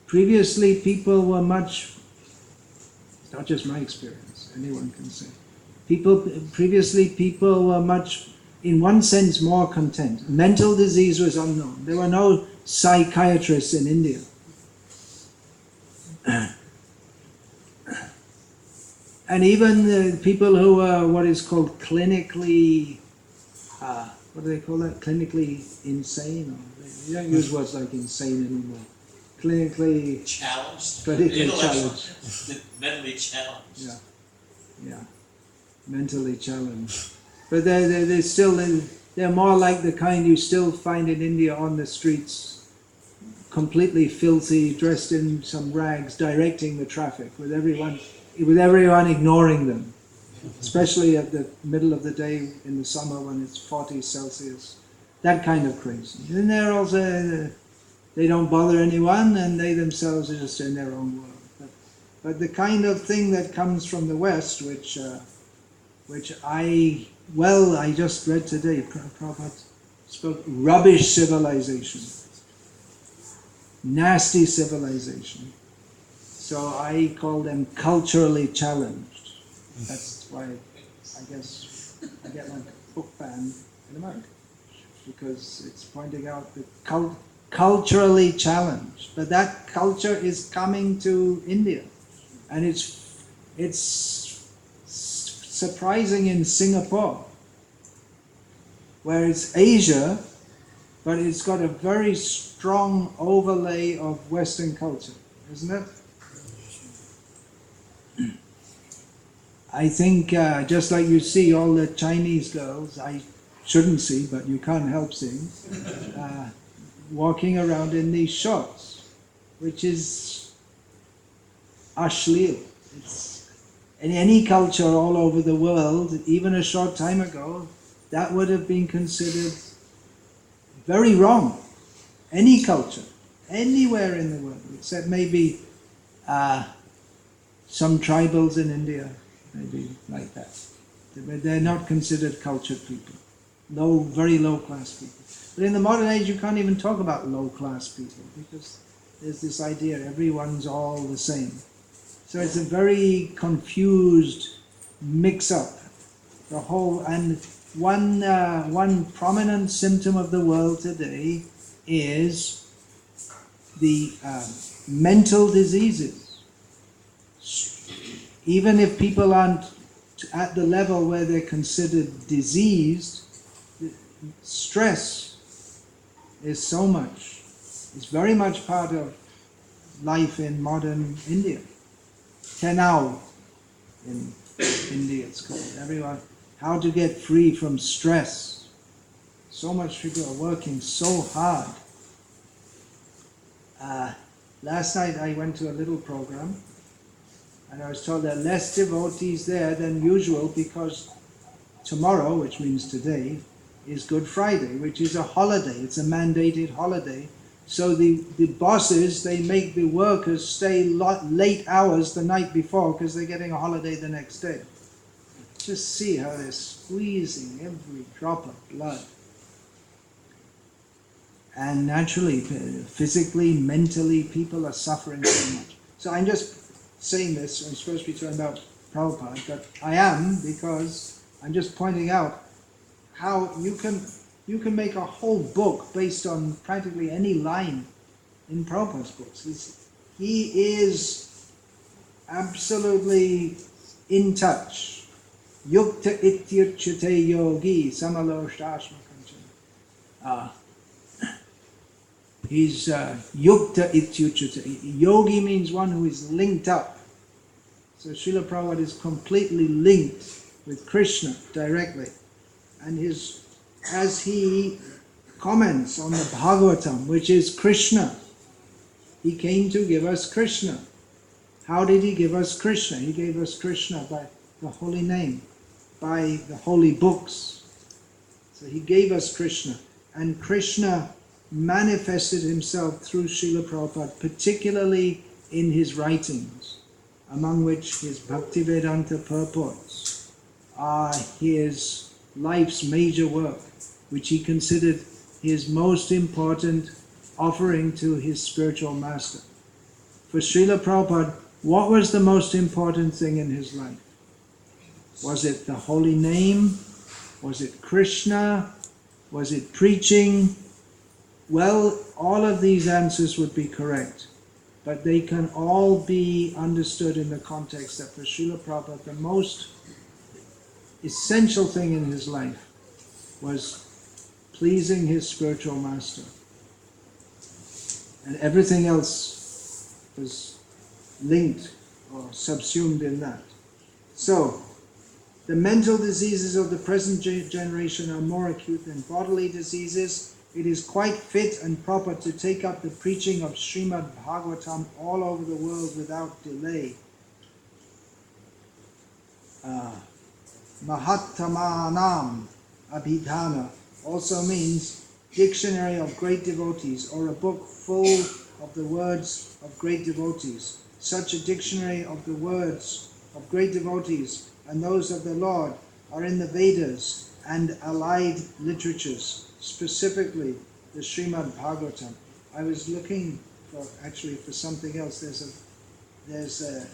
previously people were much, it's not just my experience, anyone can say, previously people were much, in one sense, more content. Mental disease was unknown. There were no psychiatrists in India. And even the people who were what is called clinically, what do they call that? Clinically insane? Or they don't use words like insane anymore. Clinically challenged. Clinically challenged. Mentally challenged. Yeah. Mentally challenged. But they're still, they're more like the kind you still find in India on the streets, completely filthy, dressed in some rags, directing the traffic, with everyone ignoring them, especially at the middle of the day in the summer when it's 40 Celsius, that kind of crazy. And they're also, they don't bother anyone, and they themselves are just in their own world. But the kind of thing that comes from the West, which I just read today, Prabhupada spoke, rubbish civilization, nasty civilization. So I call them culturally challenged. That's why I guess I get my book banned in America, because it's pointing out the culturally challenged. But that culture is coming to India, and it's surprising in Singapore, where it's Asia, but it's got a very strong overlay of Western culture, isn't it? I think just like you see all the Chinese girls, I shouldn't see, but you can't help seeing, walking around in these shorts, which is ashleel. It's in any culture all over the world, even a short time ago, that would have been considered very wrong. Any culture, anywhere in the world, except maybe some tribals in India, maybe like that. But they're not considered cultured people. Low, very low class people. But in the modern age, you can't even talk about low class people because there's this idea everyone's all the same. So it's a very confused mix-up. The whole, and one prominent symptom of the world today is the mental diseases. Even if people aren't at the level where they're considered diseased, stress is so much. It's very much part of life in modern India. Tenau in India it's called. Everyone, how to get free from stress. So much people are working so hard. Last night I went to a little program and I was told there are less devotees there than usual because tomorrow, which means today, is Good Friday, which is a holiday. It's a mandated holiday. So the bosses, they make the workers stay late hours the night before because they're getting a holiday the next day. Just see how they're squeezing every drop of blood. And naturally, physically, mentally, people are suffering so much. So I'm just saying this, I'm supposed to be talking about Prabhupada, but I am because I'm just pointing out how you can make a whole book based on practically any line in Prabhupada's books. He is absolutely in touch. Yukta ityuchyate yogi samaloshtashma kanchana. He's yukta ityuchyate. Yogi means one who is linked up. So Srila Prabhupada is completely linked with Krishna directly. And as he comments on the Bhagavatam, which is Krishna, he came to give us Krishna. How did he give us Krishna? He gave us Krishna by the holy name, by the holy books. So he gave us Krishna. And Krishna manifested himself through Srila Prabhupada, particularly in his writings, among which his Bhaktivedanta purports are his life's major work, which he considered his most important offering to his spiritual master. For Srila Prabhupada, what was the most important thing in his life? Was it the holy name? Was it Krishna? Was it preaching? Well, all of these answers would be correct, but they can all be understood in the context that for Srila Prabhupada, the most essential thing in his life was pleasing his spiritual master. And everything else was linked or subsumed in that. So, the mental diseases of the present generation are more acute than bodily diseases. It is quite fit and proper to take up the preaching of Srimad Bhagavatam all over the world without delay. Mahattamanam Abhidhana also means dictionary of great devotees, or a book full of the words of great devotees. Such a dictionary of the words of great devotees and those of the Lord are in the Vedas and allied literatures, specifically the Srimad Bhagavatam. I was looking for something else. There's a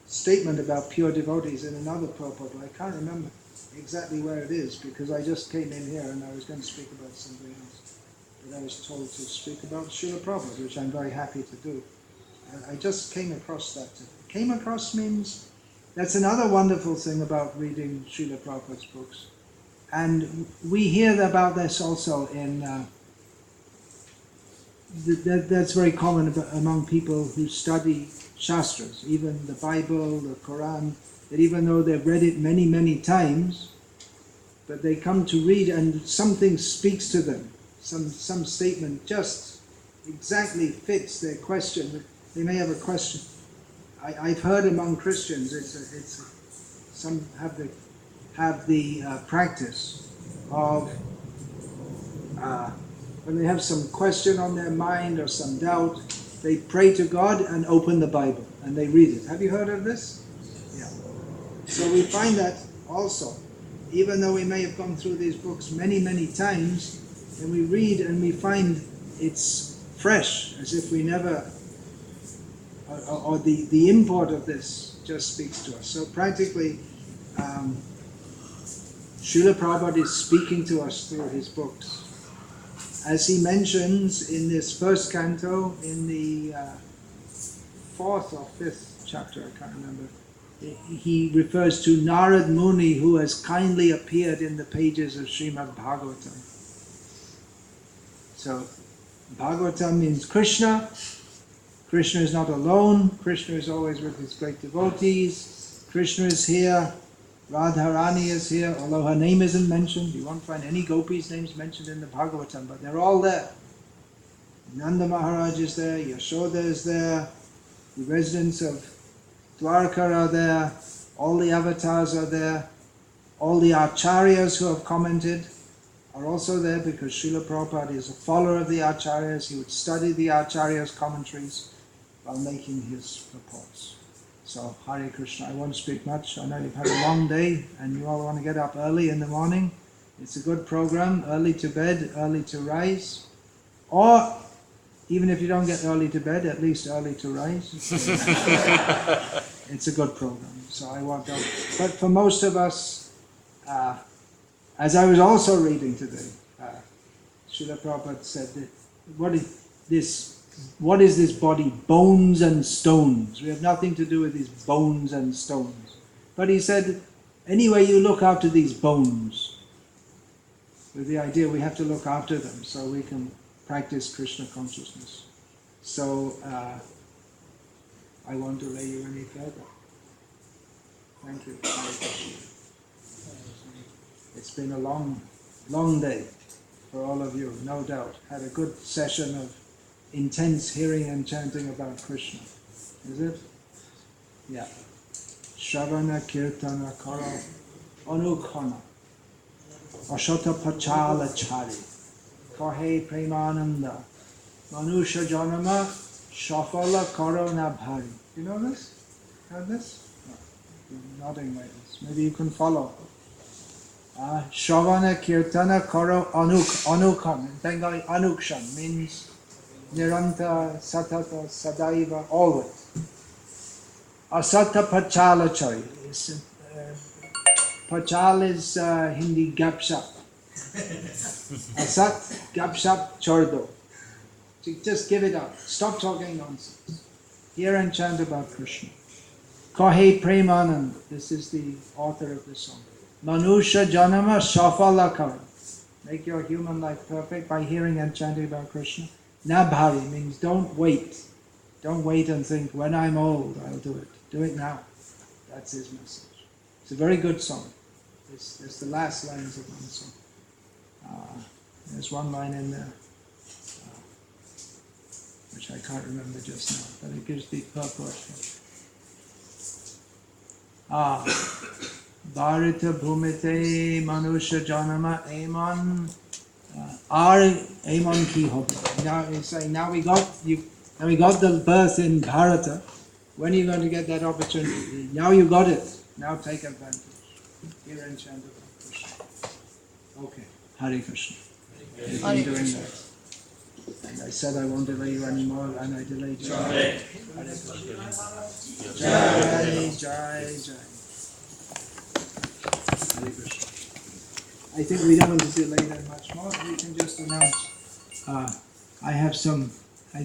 statement about pure devotees in another purport. I can't remember exactly where it is because I just came in here and I was going to speak about something else. But I was told to speak about Srila Prabhupada, which I'm very happy to do. I just came across that. Came across means that's another wonderful thing about reading Srila Prabhupada's books. And we hear about this also in, that's very common among people who study Shastras, even the Bible, the Quran, that even though they've read it many, many times, but they come to read and something speaks to them, some statement just exactly fits their question. They may have a question. I've heard among Christians, some have the practice of when they have some question on their mind or some doubt, they pray to God and open the Bible and they read it. Have you heard of this? Yeah. So we find that also, even though we may have gone through these books many, many times, and we read and we find it's fresh, as if we never, or the import of this just speaks to us. So practically, Srila Prabhupada is speaking to us through his books. As he mentions in this first canto, in the 4th or 5th chapter, I can't remember, he refers to Narad Muni, who has kindly appeared in the pages of Srimad Bhagavatam. So, Bhagavatam means Krishna. Krishna is not alone. Krishna is always with his great devotees. Krishna is here. Radharani is here, although her name isn't mentioned. You won't find any gopis' names mentioned in the Bhagavatam, but they're all there. Nanda Maharaj is there, Yashoda is there, the residents of Dwarka are there, all the avatars are there, all the acharyas who have commented are also there because Srila Prabhupada is a follower of the acharyas. He would study the acharyas' commentaries while making his reports. So, Hare Krishna, I won't speak much. I know you've had a long day and you all want to get up early in the morning. It's a good program, early to bed, early to rise. Or, even if you don't get early to bed, at least early to rise. It's a good program, so I want that. But for most of us, as I was also reading today, Srila Prabhupada said, what is this body? Bones and stones. We have nothing to do with these bones and stones. But he said, anyway, you look after these bones. With the idea we have to look after them so we can practice Krishna consciousness. So, I won't delay you any further. Thank you. It's been a long, long day for all of you, no doubt. Had a good session of intense hearing and chanting about Krishna. Is it? Yeah. Shravana Kirtana Kara Anukhana Ashata Pachala Chari Kahe Premananda Manusha Janama Shafala Karona Bhari. You know this? Heard this? No. You're nodding like this. Maybe you can follow. Shravana Kirtana Karo Anukhana. In Bengali, Anukshan means Niranta, Satata, Sadaiva, always. Asata Pachalachari. Pachal is Hindi Gapshap. Asat Gapshap Chordo. Just give it up. Stop talking nonsense. Hear and chant about Krishna. Kahe Premanand. This is the author of the song. Manusha Janama Shafalakara. Make your human life perfect by hearing and chanting about Krishna. Nabhari means don't wait. Don't wait and think, when I'm old, I'll do it. Do it now. That's his message. It's a very good song. It's the last lines of one song. There's one line in there, which I can't remember just now, but it gives the purport. Bharata Bhumite Manusha Janama Aman Aman Ki Hobi. Now he's saying, now we got the birth in Bharata. When are you going to get that opportunity? Now you got it. Now take advantage. Hear and chant about Krishna. Okay. Hare Krishna. You've been doing that. And I said I won't delay you anymore, and I delayed you. Hare Krishna. Jai, Jai, Jai. Hare Krishna. I think we don't want to delay that much more. We can just announce. I have some.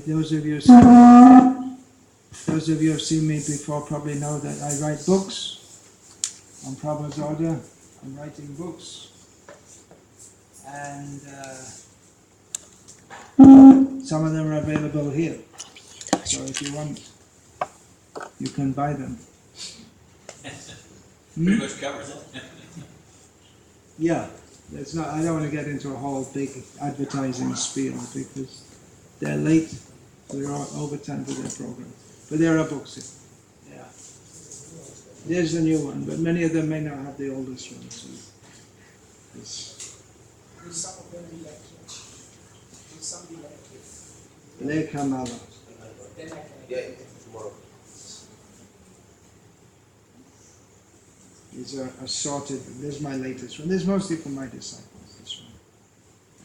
Those of you. those of you who have seen me before probably know that I write books. On Prabhupada's order, I'm writing books. And some of them are available here. So if you want, you can buy them. Pretty much covers it. Yeah, it's not. I don't want to get into a whole big advertising spiel because they're late. We're over time for their program, but there are books here. Yeah, there's the new one, but many of them may not have the oldest one. So Will some of them be like here? Will some be like here? Lekha Mala. Then I can. These are assorted. This is my latest one. This is mostly for my disciples. This one.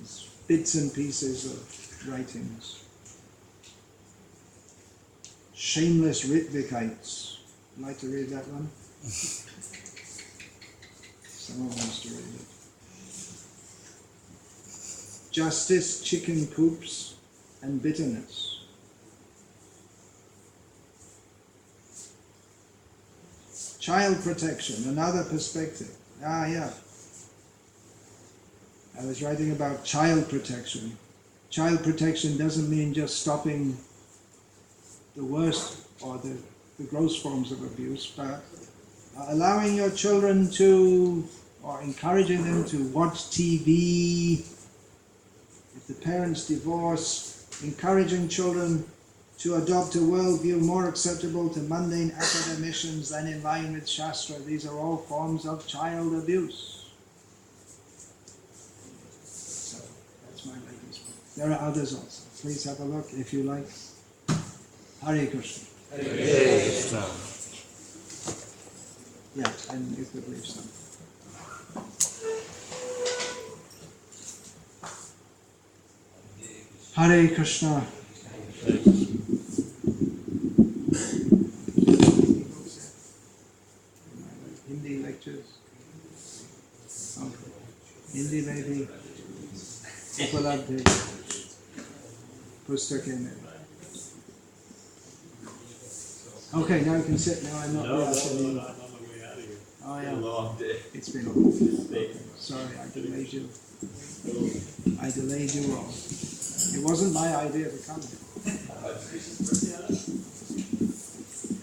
It's bits and pieces of writings. Shameless Ritvikites. Would like to read that one? Someone wants to read it. Justice, chicken coops, and bitterness. Child protection, another perspective. Yeah. I was writing about child protection. Child protection doesn't mean just stopping the worst or the gross forms of abuse, but allowing your children to, or encouraging them to watch TV. If the parents divorce, encouraging children to adopt a worldview more acceptable to mundane academicians than in line with Shastra. These are all forms of child abuse. So, that's my latest book. There are others also. Please have a look if you like. Hare Krishna. Hare Krishna. Yeah, and you could leave some. Hare Krishna. Hindi lectures. Okay. Hindi maybe. Upalabdhi. Pustake mein. Okay, now you can sit. Now I'm not No, there. I'm on the way out of here. Oh It's been a yeah. long day. It's been a long day. Sorry, I delayed you. I delayed you all. It wasn't my idea to come here.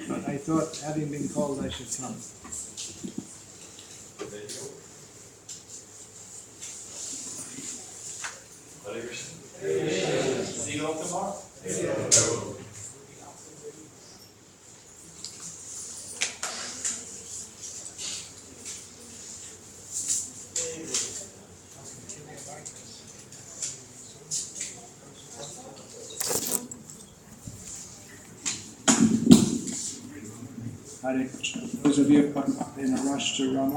But I thought, having been called, I should come. Hare Krishna. See you all tomorrow. Hare Krishna. Those of you who are in a rush to run off.